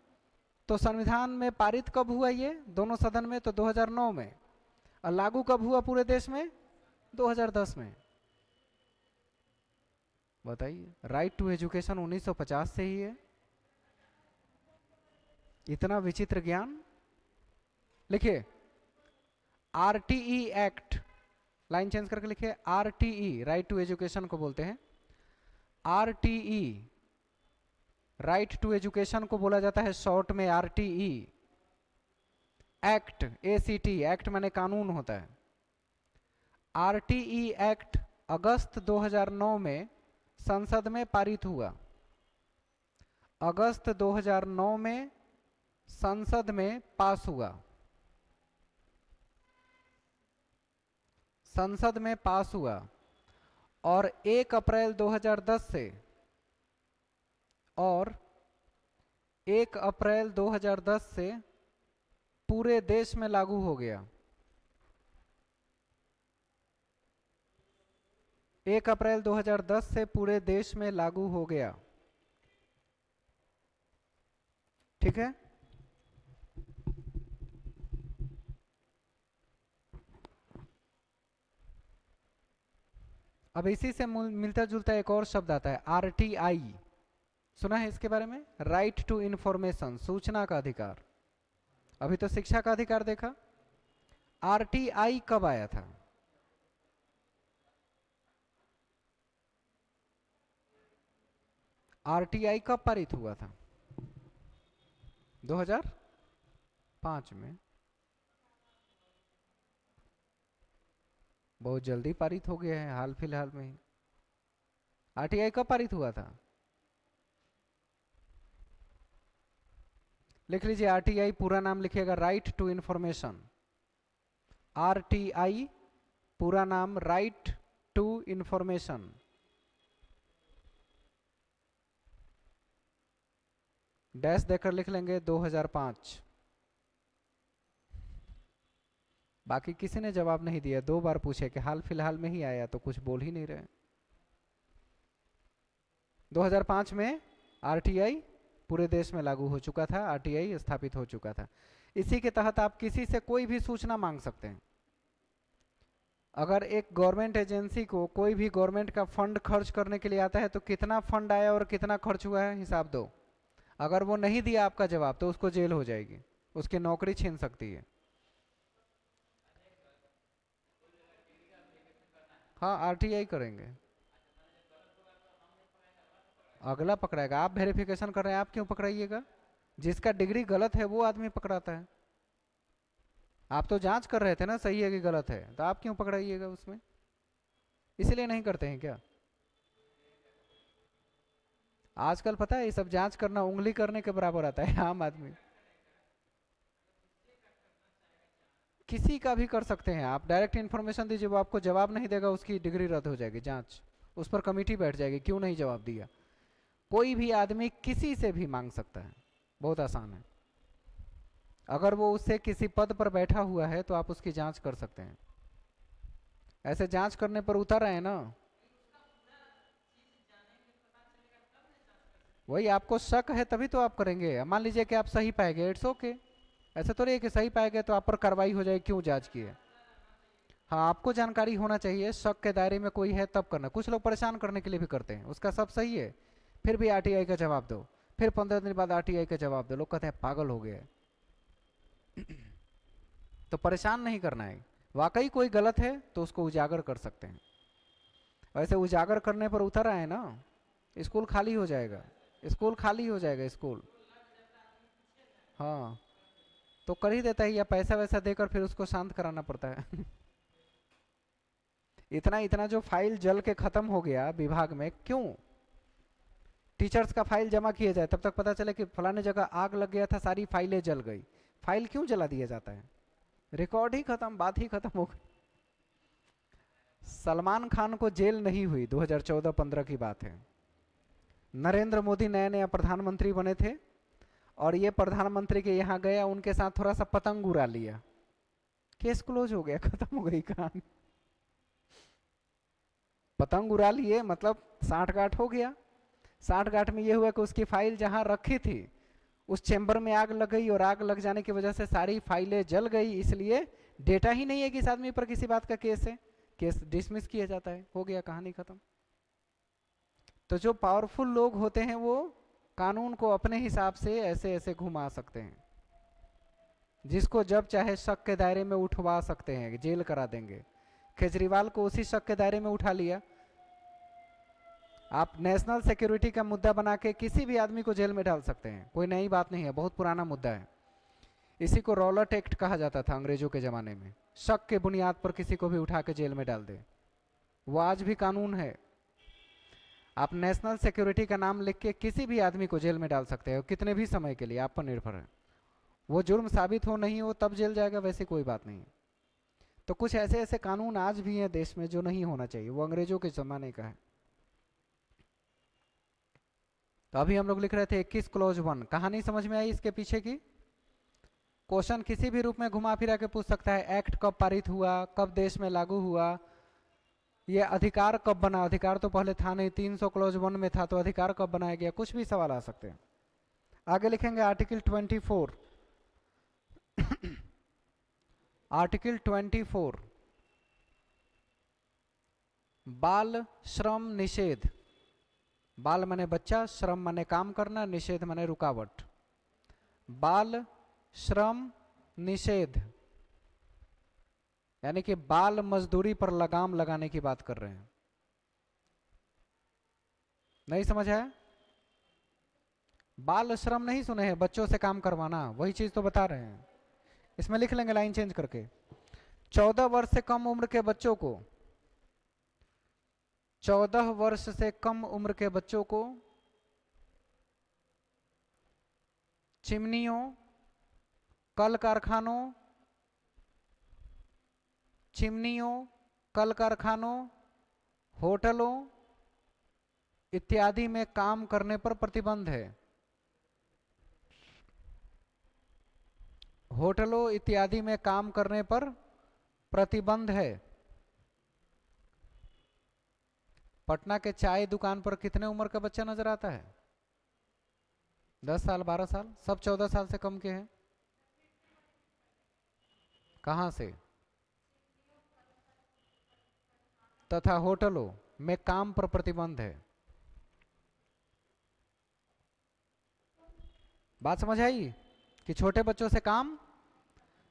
तो संविधान में पारित कब हुआ ये दोनों सदन में? तो 2009 में। और लागू कब हुआ पूरे देश में? 2010 में। बताइए, राइट टू एजुकेशन 1950 से ही है। इतना विचित्र ज्ञान। लिखिए आरटीई एक्ट, लाइन चेंज करके लिखिए आरटीई, राइट टू एजुकेशन को बोलते हैं आरटीई। राइट टू एजुकेशन को बोला जाता है शॉर्ट में आरटीई। एक्ट, एसीटी, एक्ट माने कानून होता है। आरटीई एक्ट अगस्त 2009 में संसद में पारित हुआ। अगस्त 2009 में संसद में पास हुआ, संसद में पास हुआ, और 1 अप्रैल 2010 से, और 1 अप्रैल 2010 से पूरे देश में लागू हो गया। 1 अप्रैल 2010 से पूरे देश में लागू हो गया। ठीक है? अब इसी से मिलता जुलता एक और शब्द आता है आरटीआई। सुना है इसके बारे में? राइट टू इंफॉर्मेशन, सूचना का अधिकार। अभी तो शिक्षा का अधिकार देखा, आरटीआई कब आया था? आरटीआई कब पारित हुआ था? 2005 में। बहुत जल्दी पारित हो गया है, हाल फिलहाल में ही। आरटीआई कब पारित हुआ था? लिख लीजिए, आरटीआई पूरा नाम लिखिएगा राइट टू इंफॉर्मेशन। आरटीआई पूरा नाम राइट टू इंफॉर्मेशन, डैश देकर लिख लेंगे 2005। बाकी किसी ने जवाब नहीं दिया, 2 बार पूछे कि हाल फिलहाल में ही आया, तो कुछ बोल ही नहीं रहे। 2005 में आरटीआई पूरे देश में लागू हो चुका था, आरटीआई स्थापित हो चुका था। इसी के तहत आप किसी से कोई भी सूचना मांग सकते हैं। अगर एक गवर्नमेंट एजेंसी को कोई भी गवर्नमेंट का फंड खर्च करने के लिए आता है, तो कितना फंड आया और कितना खर्च हुआ है हिसाब दो। अगर वो नहीं दिया आपका जवाब, तो उसको जेल हो जाएगी, उसकी नौकरी छीन सकती है। हाँ, आरटीआई करेंगे। अगला पकड़ाएगा, आप वेरिफिकेशन कर रहे हैं, आप क्यों पकड़ाइएगा? जिसका डिग्री गलत है वो आदमी पकड़ाता है। आप तो जांच कर रहे थे ना, सही है कि गलत है, तो आप क्यों पकड़ाइएगा उसमें? इसलिए नहीं करते हैं क्या? आजकल पता है ये सब जांच करना उंगली करने के बराबर आता है। आम आदमी किसी का भी कर सकते हैं। आप डायरेक्ट इन्फॉर्मेशन दीजिए, वो आपको जवाब नहीं देगा, उसकी डिग्री रद्द हो जाएगी, जांच उस पर कमेटी बैठ जाएगी, क्यों नहीं जवाब दिया। कोई भी आदमी किसी से भी मांग सकता है, बहुत आसान है। अगर वो उससे किसी पद पर बैठा हुआ है तो आप उसकी जांच कर सकते हैं। ऐसे जांच करने पर उतर आए ना, वही आपको शक है तभी तो आप करेंगे। मान लीजिए कि आप सही पाए गए, इट्स ओके। ऐसा तो नहीं है कि सही पाए गए तो आप पर कार्रवाई हो जाए, क्यों जांच की है। हाँ, आपको जानकारी होना चाहिए, शक के दायरे में कोई है तब करना। कुछ लोग परेशान करने के लिए भी करते हैं, उसका सब सही है, फिर भी आरटीआई का जवाब दो, फिर 15 दिन बाद आरटीआई का जवाब दो, लोग कहते हैं पागल हो गया है। तो परेशान नहीं करना है। वाकई कोई गलत है तो उसको उजागर कर सकते हैं। वैसे उजागर करने पर उतर आए ना, स्कूल खाली हो जाएगा, स्कूल खाली हो जाएगा स्कूल। हाँ, तो कर ही देता है, या पैसा वैसा देकर फिर उसको शांत कराना पड़ता है। इतना इतना जो फाइल जल के खत्म हो गया विभाग में, क्यों? टीचर्स का फाइल जमा किया जाए, तब तक पता चले कि फलाने जगह आग लग गया था, सारी फाइलें जल गई। फाइल क्यों जला दिया जाता है? रिकॉर्ड ही खत्म, बात ही खत्म हो गई। सलमान खान को जेल नहीं हुई, 2014-15 की बात है। नरेंद्र मोदी नया नया प्रधानमंत्री बने थे, और ये प्रधानमंत्री के यहाँ गया, उनके साथ थोड़ा सा पतंग उड़ा लिया, केस क्लोज हो गया, खत्म हो गई कहानी। पतंग उड़ा लिए मतलब साठ गांठ हो गया। साठ गांठ में ये हुआ कि उसकी फाइल जहां रखी थी उस चेंबर में आग लग गई, और आग लग जाने की वजह से सारी फाइलें जल गई, इसलिए डेटा ही नहीं है कि इस आदमी पर किसी बात का केस है, केस डिसमिस किया जाता है, हो गया, कहानी खत्म। तो जो पावरफुल लोग होते हैं वो कानून को अपने हिसाब से ऐसे ऐसे घुमा सकते हैं, जिसको जब चाहे शक के दायरे में उठवा सकते हैं, जेल करा देंगे। केजरीवाल को उसी शक के दायरे में उठा लिया। आप नेशनल सिक्योरिटी का मुद्दा बना के किसी भी आदमी को जेल में डाल सकते हैं, कोई नई बात नहीं है, बहुत पुराना मुद्दा है। इसी को रॉलट एक्ट कहा जाता था अंग्रेजों के ज़माने में। शक के बुनियाद पर किसी को भी उठा के जेल में डाल दे, वो आज भी कानून है। आप नेशनल सिक्योरिटी का नाम लिख के किसी भी आदमी को जेल में डाल सकते हो, कितने भी समय के लिए, आप पर निर्भर है। वो जुर्म साबित हो नहीं हो तब जेल जाएगा, वैसे कोई बात नहीं है। तो कुछ ऐसे ऐसे कानून आज भी हैं देश में जो नहीं होना चाहिए, वो अंग्रेजों के ज़माने का है। तो अभी हम लोग लिख रहे थे 21 क्लोज 1, कहानी समझ में आई इसके पीछे की? क्वेश्चन किसी भी रूप में घुमा फिरा के पूछ सकता है, एक्ट कब पारित हुआ, कब देश में लागू हुआ, ये अधिकार कब बना, अधिकार तो पहले था नहीं, 300 क्लोज 1 में था, तो अधिकार कब बनाया गया, कुछ भी सवाल आ सकते हैं। आगे लिखेंगे आर्टिकल 24। आर्टिकल 24, बाल श्रम निषेध। बाल माने बच्चा, श्रम माने काम करना, निषेध माने रुकावट। बाल श्रम निषेध यानी कि बाल मजदूरी पर लगाम लगाने की बात कर रहे हैं। नहीं समझ आया? बाल श्रम नहीं सुने हैं, बच्चों से काम करवाना, वही चीज तो बता रहे हैं। इसमें लिख लेंगे लाइन चेंज करके, 14 वर्ष से कम उम्र के बच्चों को, 14 वर्ष से कम उम्र के बच्चों को चिमनियों, कल कारखानों, चिमनियों, कल कारखानों होटलों इत्यादि में काम करने पर प्रतिबंध है। होटलों इत्यादि में काम करने पर प्रतिबंध है। पटना के चाय दुकान पर कितने उम्र का बच्चा नजर आता है? 10 साल, 12 साल, सब 14 साल से कम के हैं। कहां से? तथा होटलों में काम पर प्रतिबंध है। बात समझ आई कि छोटे बच्चों से काम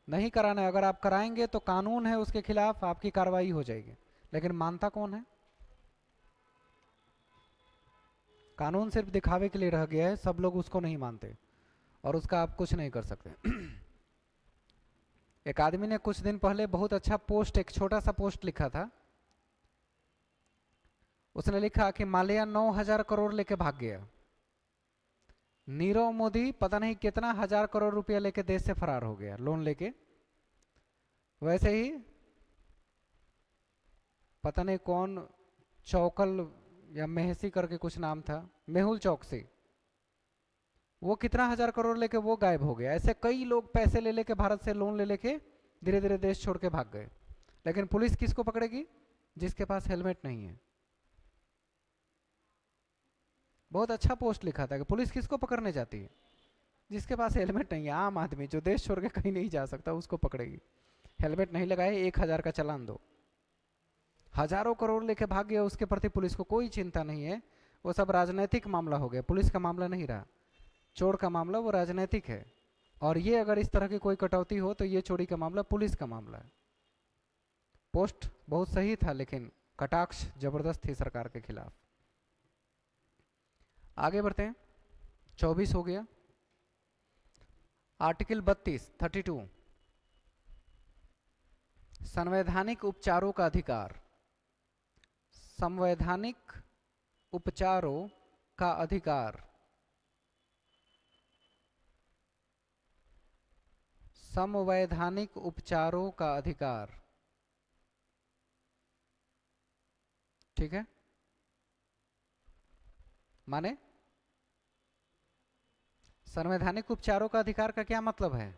नहीं कराना है। अगर आप कराएंगे तो कानून है, उसके खिलाफ आपकी कार्रवाई हो जाएगी। लेकिन मानता कौन है? कानून सिर्फ दिखावे के लिए रह गया है, सब लोग उसको नहीं मानते और उसका आप कुछ नहीं कर सकते। एक आदमी ने कुछ दिन पहले बहुत अच्छा पोस्ट, एक छोटा सा पोस्ट लिखा था। उसने लिखा कि माल्या 9,000 करोड़ लेके भाग गया, नीरव मोदी पता नहीं कितना 1,000 करोड़ रुपया लेके देश से फरार हो गया लोन लेके। वैसे ही पता नहीं कौन, चौकल या मेहसी करके कुछ नाम था, मेहुल चौकसी, वो कितना 1,000 करोड़ लेके वो गायब हो गया। ऐसे कई लोग पैसे ले लेके, भारत से लोन ले लेके धीरे धीरे देश छोड़ के भाग गए। लेकिन पुलिस किसको पकड़ेगी? जिसके पास हेलमेट नहीं है। बहुत अच्छा पोस्ट लिखा था कि पुलिस किसको पकड़ने जाती है? जिसके पास हेलमेट नहीं है। आम आदमी जो देश छोड़ के कहीं नहीं जा सकता उसको पकड़ेगी। हेलमेट नहीं लगाए 1,000 का चालान दो। हजारों करोड़ लेके भाग गया, उसके प्रति पुलिस को कोई चिंता नहीं है। वो सब राजनीतिक मामला हो गया, पुलिस का मामला नहीं रहा। चोर का मामला वो राजनीतिक है, और ये अगर इस तरह की कोई कटौती हो तो ये चोरी का मामला पुलिस का मामला है। पोस्ट बहुत सही था, लेकिन कटाक्ष जबरदस्त थी सरकार के खिलाफ। आगे बढ़ते हैं। 24 हो गया। आर्टिकल 32 संवैधानिक उपचारों का अधिकार। संवैधानिक उपचारों का अधिकार। संवैधानिक उपचारों का अधिकार, ठीक है। माने संवैधानिक उपचारों का अधिकार का क्या मतलब है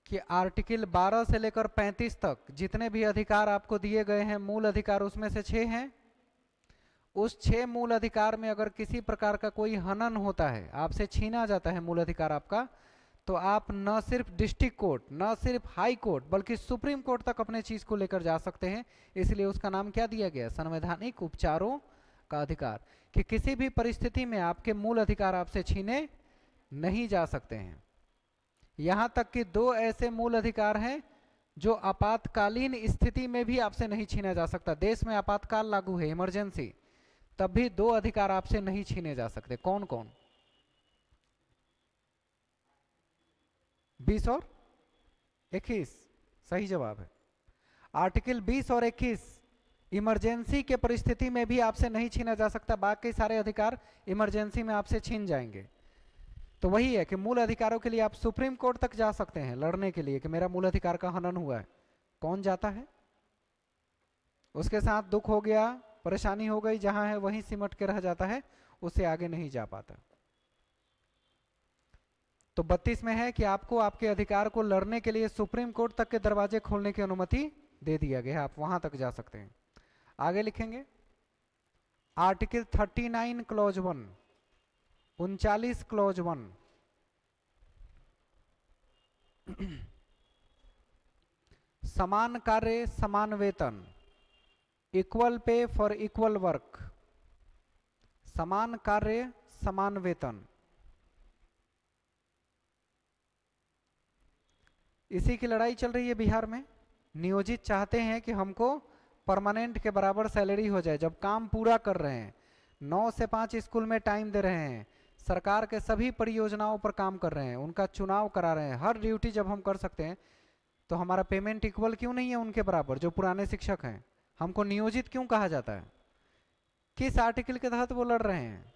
कि आर्टिकल 12 से लेकर 35 तक जितने भी अधिकार आपको दिए गए हैं, मूल अधिकार, उसमें से 6 हैं। उस 6 मूल अधिकार में अगर किसी प्रकार का कोई हनन होता है, आपसे छीना जाता है मूल अधिकार आपका, तो आप न सिर्फ डिस्ट्रिक्ट कोर्ट, न सिर्फ हाई कोर्ट, बल्कि सुप्रीम कोर्ट तक अपने चीज को लेकर जा सकते हैं। इसलिए उसका नाम क्या दिया गया? संवैधानिक उपचारों का अधिकार। कि किसी भी परिस्थिति में आपके मूल अधिकार आपसे छीने नहीं जा सकते हैं। यहां तक कि 2 ऐसे मूल अधिकार हैं जो आपातकालीन स्थिति में भी आपसे नहीं छीना जा सकता। देश में आपातकाल लागू है, इमरजेंसी, तब भी 2 अधिकार आपसे नहीं छीने जा सकते। कौन कौन? 20 और 21 सही जवाब है। आर्टिकल 20 और 21 इमरजेंसी के परिस्थिति में भी आपसे नहीं छीना जा सकता। बाकी सारे अधिकार इमरजेंसी में आपसे छीन जाएंगे। तो वही है कि मूल अधिकारों के लिए आप सुप्रीम कोर्ट तक जा सकते हैं लड़ने के लिए कि मेरा मूल अधिकार का हनन हुआ है। कौन जाता है? उसके साथ दुख हो गया, परेशानी हो गई, जहां है वहीं सिमट के रह जाता है, उससे आगे नहीं जा पाता। तो 32 में है कि आपको आपके अधिकार को लड़ने के लिए सुप्रीम कोर्ट तक के दरवाजे खोलने की अनुमति दे दिया गया है, आप वहां तक जा सकते हैं। आगे लिखेंगे आर्टिकल 39 क्लॉज 1, 39 क्लॉज 1। समान कार्य समान वेतन, equal pay for equal work. समान कार्य समान वेतन, इसी की लड़ाई चल रही है बिहार में। नियोजित चाहते हैं कि हमको परमानेंट के बराबर सैलरी हो जाए। जब काम पूरा कर रहे हैं, 9 से 5 स्कूल में टाइम दे रहे हैं, सरकार के सभी परियोजनाओं पर काम कर रहे हैं, उनका चुनाव करा रहे हैं, हर ड्यूटी जब हम कर सकते हैं, तो हमारा पेमेंट इक्वल क्यों नहीं है उनके बराबर जो पुराने शिक्षक हैं? हमको नियोजित क्यों कहा जाता है? किस आर्टिकल के तहत वो लड़ रहे हैं?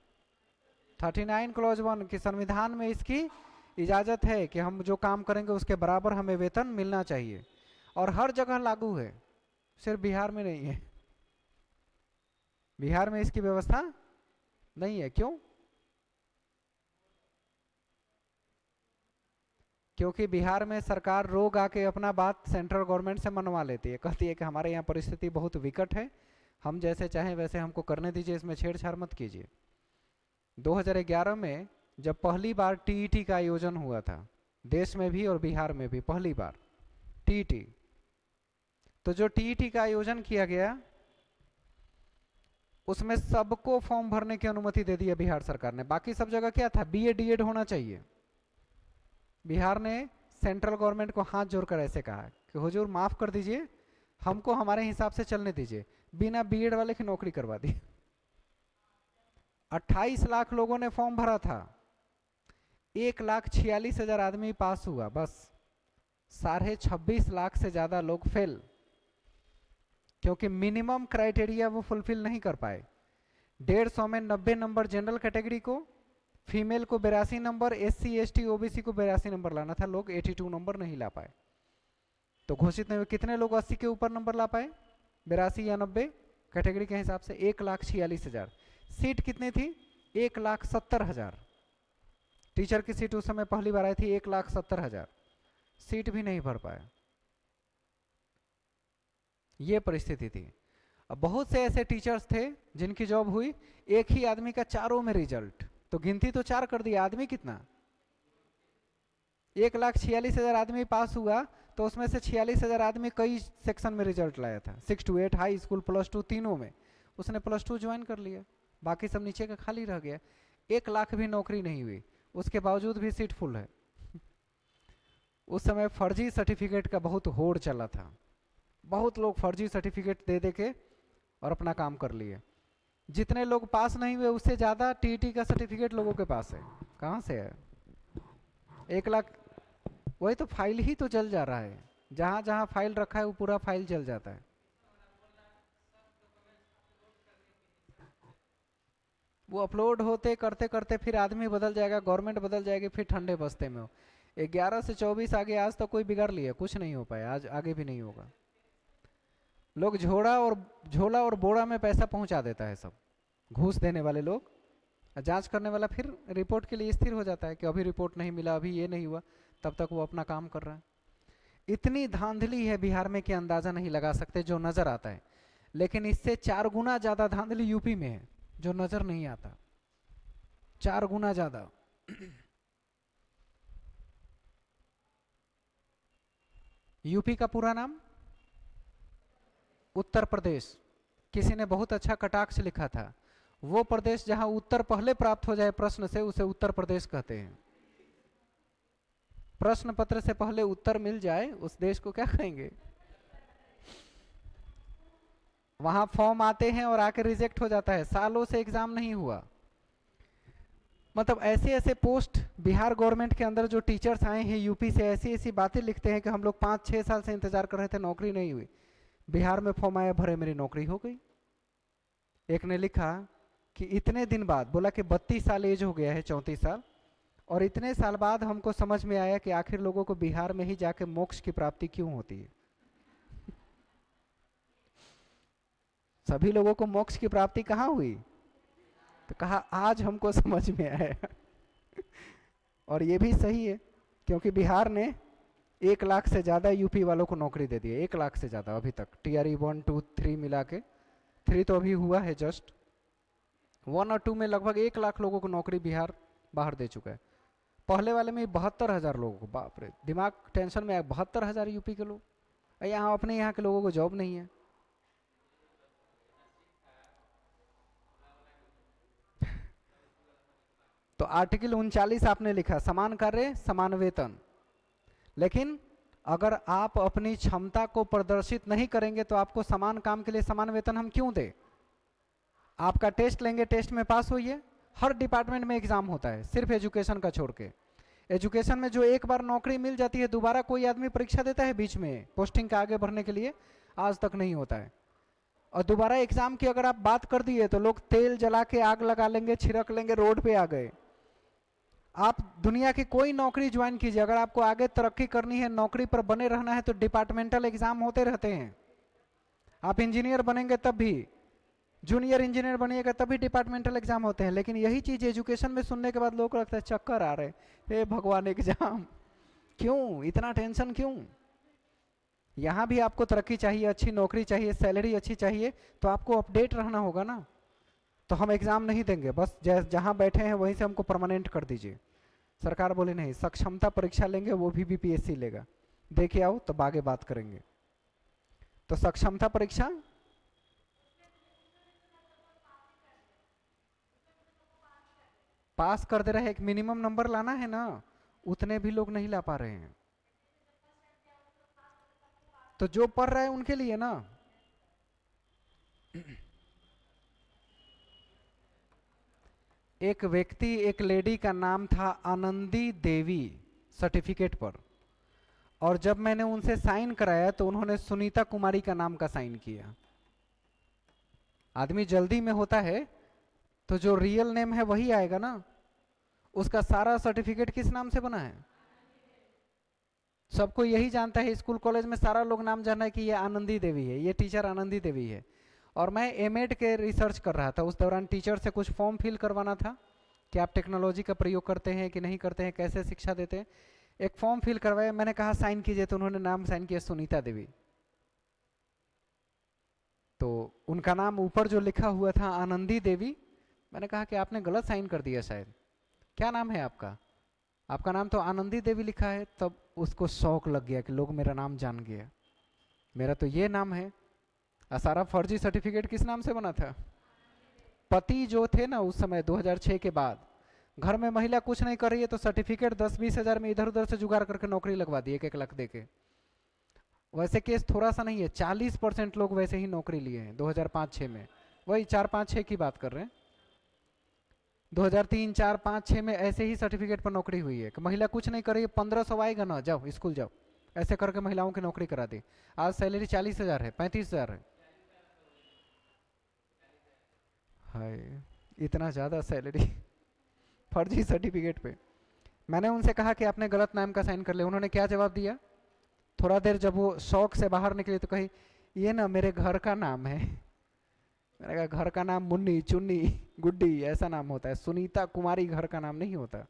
39 क्लॉज 1 की संविधान में इसकी इजाजत है कि हम जो काम करेंगे उसके बराबर हमें वेतन मिलना चाहिए, और हर जगह लागू है, सिर्फ बिहार में नहीं है। बिहार में इसकी व्यवस्था नहीं है। क्यों? क्योंकि बिहार में सरकार रोग आके अपना बात सेंट्रल गवर्नमेंट से मनवा लेती है, कहती है कि हमारे यहाँ परिस्थिति बहुत विकट है, हम जैसे चाहें वैसे हमको करने दीजिए, इसमें छेड़छाड़ मत कीजिए। 2011 में जब पहली बार टीईटी का आयोजन हुआ था, देश में भी और बिहार में भी पहली बार टीईटी, तो जो टीईटी का आयोजन किया गया उसमें सबको फॉर्म भरने की अनुमति दे दी है बिहार सरकार ने। बाकी सब जगह क्या था, बीए डीएड होना चाहिए। बिहार ने सेंट्रल गवर्नमेंट को हाथ जोड़कर ऐसे कहा कि हुजूर माफ कर दीजिए, हमको हमारे हिसाब से चलने दीजिए, बिना बीएड वाले की नौकरी करवा दी। 28 लाख लोगों ने फॉर्म भरा था, 1,46,000 आदमी पास हुआ, बस 26.5 लाख से ज्यादा लोग फेल, क्योंकि मिनिमम क्राइटेरिया वो फुलफिल नहीं कर पाए। 150 में 90 नंबर जनरल कैटेगरी को, फीमेल को 82 नंबर, एससी एसटी ओबीसी को 82 नंबर लाना था, लोग 82 नंबर नहीं ला पाए। तो घोषित में कितने लोग 80 के ऊपर नंबर ला पाए, 82 या 90 कैटेगरी के हिसाब से? 1,46,000। सीट कितनी थी? 1,70,000। टीचर की सीट उस समय पहली बार आई थी, 1,70,000 सीट भी नहीं भर पाया। ये परिस्थिति थी। अब बहुत से ऐसे टीचर्स थे जिनकी जॉब हुई, एक ही आदमी का चारों में रिजल्ट, तो गिनती तो 4 कर दिया, आदमी कितना? 1,46,000 आदमी पास हुआ, तो उसमें से 46,000 आदमी कई सेक्शन में रिजल्ट लाया था, 6 to 8 हाई स्कूल +2 तीनों में, उसने +2 ज्वाइन कर लिया, बाकी सब नीचे का खाली रह गया। 1 लाख भी नौकरी नहीं हुई, उसके बावजूद भी सीट फुल है। उस समय फर्जी सर्टिफिकेट का बहुत होड़ चला था, बहुत लोग फर्जी सर्टिफिकेट दे दे के और अपना काम कर लिए। जितने लोग पास नहीं हुए उससे ज्यादा टीईटी का सर्टिफिकेट लोगों के पास है। कहाँ से है? 1 लाख। वही तो, फाइल ही तो जल जा रहा है, जहां जहां फाइल रखा है वो पूरा फाइल जल जाता है। वो अपलोड होते करते करते फिर आदमी बदल जाएगा, गवर्नमेंट बदल जाएगी, फिर ठंडे बस्ते में हो। 11 से 24 आगे आज तक कोई बिगाड़ लिया, कुछ नहीं हो पाया, आज आगे भी नहीं होगा। लोग झोला और बोरा में पैसा पहुंचा देता है सब, घूस देने वाले लोग। जांच करने वाला फिर रिपोर्ट के लिए स्थिर हो जाता है कि अभी रिपोर्ट नहीं मिला, अभी ये नहीं हुआ, तब तक वो अपना काम कर रहा है। इतनी धांधली है बिहार में कि अंदाजा नहीं लगा सकते, जो नजर आता है। लेकिन इससे 4 गुना ज्यादा धांधली यूपी में है, जो नजर नहीं आता, 4 गुना ज्यादा। यूपी का पूरा नाम उत्तर प्रदेश। किसी ने बहुत अच्छा कटाक्ष लिखा था, वो प्रदेश जहां उत्तर पहले प्राप्त हो जाए प्रश्न से, उसे उत्तर प्रदेश कहते हैं। प्रश्न पत्र से पहले उत्तर मिल जाए उस देश को क्या कहेंगे? वहां फॉर्म आते हैं और आके रिजेक्ट हो जाता है, सालों से एग्जाम नहीं हुआ। मतलब ऐसे ऐसे पोस्ट बिहार गवर्नमेंट के अंदर जो टीचर्स आए हैं यूपी से, ऐसी ऐसी बातें लिखते हैं कि हम लोग 5-6 साल से इंतजार कर रहे थे, नौकरी नहीं हुई, बिहार में फॉर्म आया, भरे, मेरी नौकरी हो गई। एक ने लिखा कि इतने दिन बाद, बोला कि 32 साल एज हो गया है, 34 साल, और इतने साल बाद हमको समझ में आया कि आखिर लोगों को बिहार में ही जाके मोक्ष की प्राप्ति क्यों होती है। सभी लोगों को मोक्ष की प्राप्ति कहाँ हुई? तो कहा आज हमको समझ में आया। और ये भी सही है, क्योंकि बिहार ने 1 लाख से ज्यादा यूपी वालों को नौकरी दे दी है, 1 लाख से ज्यादा अभी तक, टीआरई 1, 2, 3 मिला के, 3 तो अभी हुआ है जस्ट, 1 और 2 में लगभग 1 लाख लोगों को नौकरी बिहार बाहर दे चुका है। पहले वाले में 72,000 लोगों को, बाप रे, दिमाग टेंशन में आया, 72,000 यूपी के लोग, यहाँ अपने यहाँ के लोगों को जॉब नहीं है। तो आर्टिकल 39 आपने लिखा, समान कार्य समान वेतन, लेकिन अगर आप अपनी क्षमता को प्रदर्शित नहीं करेंगे तो आपको समान काम के लिए समान वेतन हम क्यों दें? आपका टेस्ट लेंगे, टेस्ट में पास होइए। हर डिपार्टमेंट में एग्जाम होता है, सिर्फ एजुकेशन का छोड़ के। एजुकेशन में जो एक बार नौकरी मिल जाती है, दोबारा कोई आदमी परीक्षा देता है बीच में पोस्टिंग का आगे बढ़ने के लिए? आज तक नहीं होता है। और दोबारा एग्जाम की अगर आप बात कर दिए तो लोग तेल जला के आग लगा लेंगे, छिड़क लेंगे, रोड पे आ गए। आप दुनिया की कोई नौकरी ज्वाइन कीजिए, अगर आपको आगे तरक्की करनी है, नौकरी पर बने रहना है, तो डिपार्टमेंटल एग्जाम होते रहते हैं। आप इंजीनियर बनेंगे तब भी जूनियर इंजीनियर बनिएगा तभी डिपार्टमेंटल एग्जाम होते हैं, लेकिन यही चीज एजुकेशन में सुनने के बाद लोगों को लगता है चक्कर आ रहे, हे भगवान एग्जाम क्यों, इतना टेंशन क्यों। यहाँ भी आपको तरक्की चाहिए, अच्छी नौकरी चाहिए, सैलरी अच्छी चाहिए, तो आपको अपडेट रहना होगा ना। तो हम एग्जाम नहीं देंगे, बस जहाँ बैठे हैं वहीं से हमको परमानेंट कर दीजिए। सरकार बोले नहीं, सक्षमता परीक्षा लेंगे, वो भी बीपीएससी लेगा, देखे आओ तब आगे बात करेंगे। तो सक्षमता परीक्षा पास कर दे रहे हैं, एक मिनिमम नंबर लाना है ना, उतने भी लोग नहीं ला पा रहे हैं। तो जो पढ़ रहा है उनके लिए ना। एक व्यक्ति, एक लेडी का नाम था आनंदी देवी सर्टिफिकेट पर, और जब मैंने उनसे साइन कराया तो उन्होंने सुनीता कुमारी का नाम का साइन किया। आदमी जल्दी में होता है तो जो रियल नेम है वही आएगा ना। उसका सारा सर्टिफिकेट किस नाम से बना है, सबको यही जानता है, स्कूल कॉलेज में सारा लोग नाम जाना है कि ये आनंदी देवी है, ये टीचर आनंदी देवी है। और मैं एमएड के रिसर्च कर रहा था, उस दौरान टीचर से कुछ फॉर्म फिल करवाना था कि आप टेक्नोलॉजी का प्रयोग करते हैं कि नहीं करते हैं, कैसे शिक्षा देते हैं। एक फॉर्म फिल करवाया, मैंने कहा साइन कीजिए, तो उन्होंने नाम साइन किया सुनीता देवी। तो उनका नाम ऊपर जो लिखा हुआ था आनंदी देवी, मैंने कहा कि आपने गलत साइन कर दिया शायद, क्या नाम है आपका, आपका नाम तो आनंदी देवी लिखा है। तब उसको शौक लग गया कि लोग मेरा नाम जान गया, मेरा तो ये नाम है। सारा फर्जी सर्टिफिकेट किस नाम से बना था। पति जो थे ना उस समय 2006 के बाद, घर में महिला कुछ नहीं कर रही है तो सर्टिफिकेट 10-20 हजार में इधर उधर से जुगाड़ करके नौकरी लगवा दी, 1-1 लाख देके। वैसे केस थोड़ा सा नहीं है, 40% लोग वैसे ही नौकरी लिए हैं 2005-6 में, वही 4-5-6 की बात कर रहे हैं। 2003, 4, 5, 6 में ऐसे ही सर्टिफिकेट पर नौकरी हुई है कि महिला कुछ नहीं कर रही है, 1500 आएगा ना, जाओ स्कूल जाओ, ऐसे करके महिलाओं की नौकरी करा दी। आज सैलरी 40,000 है, 35,000 है। हाय, इतना ज़्यादा सैलरी फर्जी सर्टिफिकेट पे। मैंने उनसे कहा कि आपने गलत नाम का साइन कर लिया। उन्होंने क्या जवाब दिया, थोड़ा देर जब वो शौक से बाहर निकले तो कही ये ना मेरे घर का नाम है। मैंने कहा घर का नाम मुन्नी, चुन्नी, गुड्डी ऐसा नाम होता है, सुनीता कुमारी घर का नाम नहीं होता।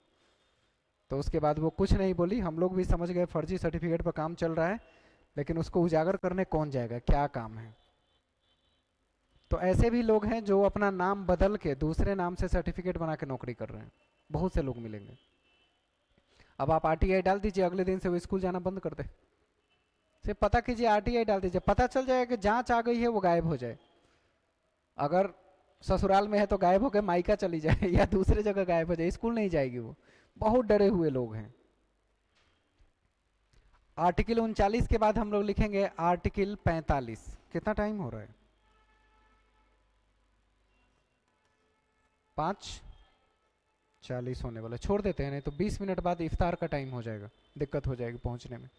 तो उसके बाद वो कुछ नहीं बोली, हम लोग भी समझ गए फर्जी सर्टिफिकेट पर काम चल रहा है, लेकिन उसको उजागर करने कौन जाएगा, क्या काम है। तो ऐसे भी लोग हैं जो अपना नाम बदल के दूसरे नाम से सर्टिफिकेट बना के नौकरी कर रहे हैं, बहुत से लोग मिलेंगे। अब आप आरटीआई डाल दीजिए, अगले दिन से वो स्कूल जाना बंद कर दे। सिर्फ पता कीजिए, आरटीआई डाल दीजिए, पता चल जाएगा कि जांच आ गई है वो गायब हो जाए। अगर ससुराल में है तो गायब होकर मायका चली जाए या दूसरे जगह गायब हो जाए, स्कूल नहीं जाएगी वो। बहुत डरे हुए लोग हैं। आर्टिकल 39 के बाद हम लोग लिखेंगे आर्टिकल 45। कितना टाइम हो रहा है, 5:40 होने वाला, छोड़ देते हैं, नहीं तो 20 मिनट बाद इफ्तार का टाइम हो जाएगा, दिक्कत हो जाएगी पहुंचने में।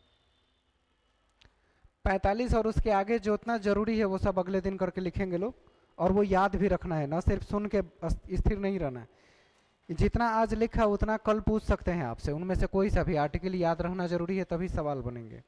45 और उसके आगे जो इतना जरूरी है वो सब अगले दिन करके लिखेंगे लोग, और वो याद भी रखना है ना, सिर्फ सुन के स्थिर नहीं रहना है। जितना आज लिखा उतना कल पूछ सकते हैं आपसे, उनमें से कोई सा भी आर्टिकल याद रहना जरूरी है, तभी सवाल बनेंगे।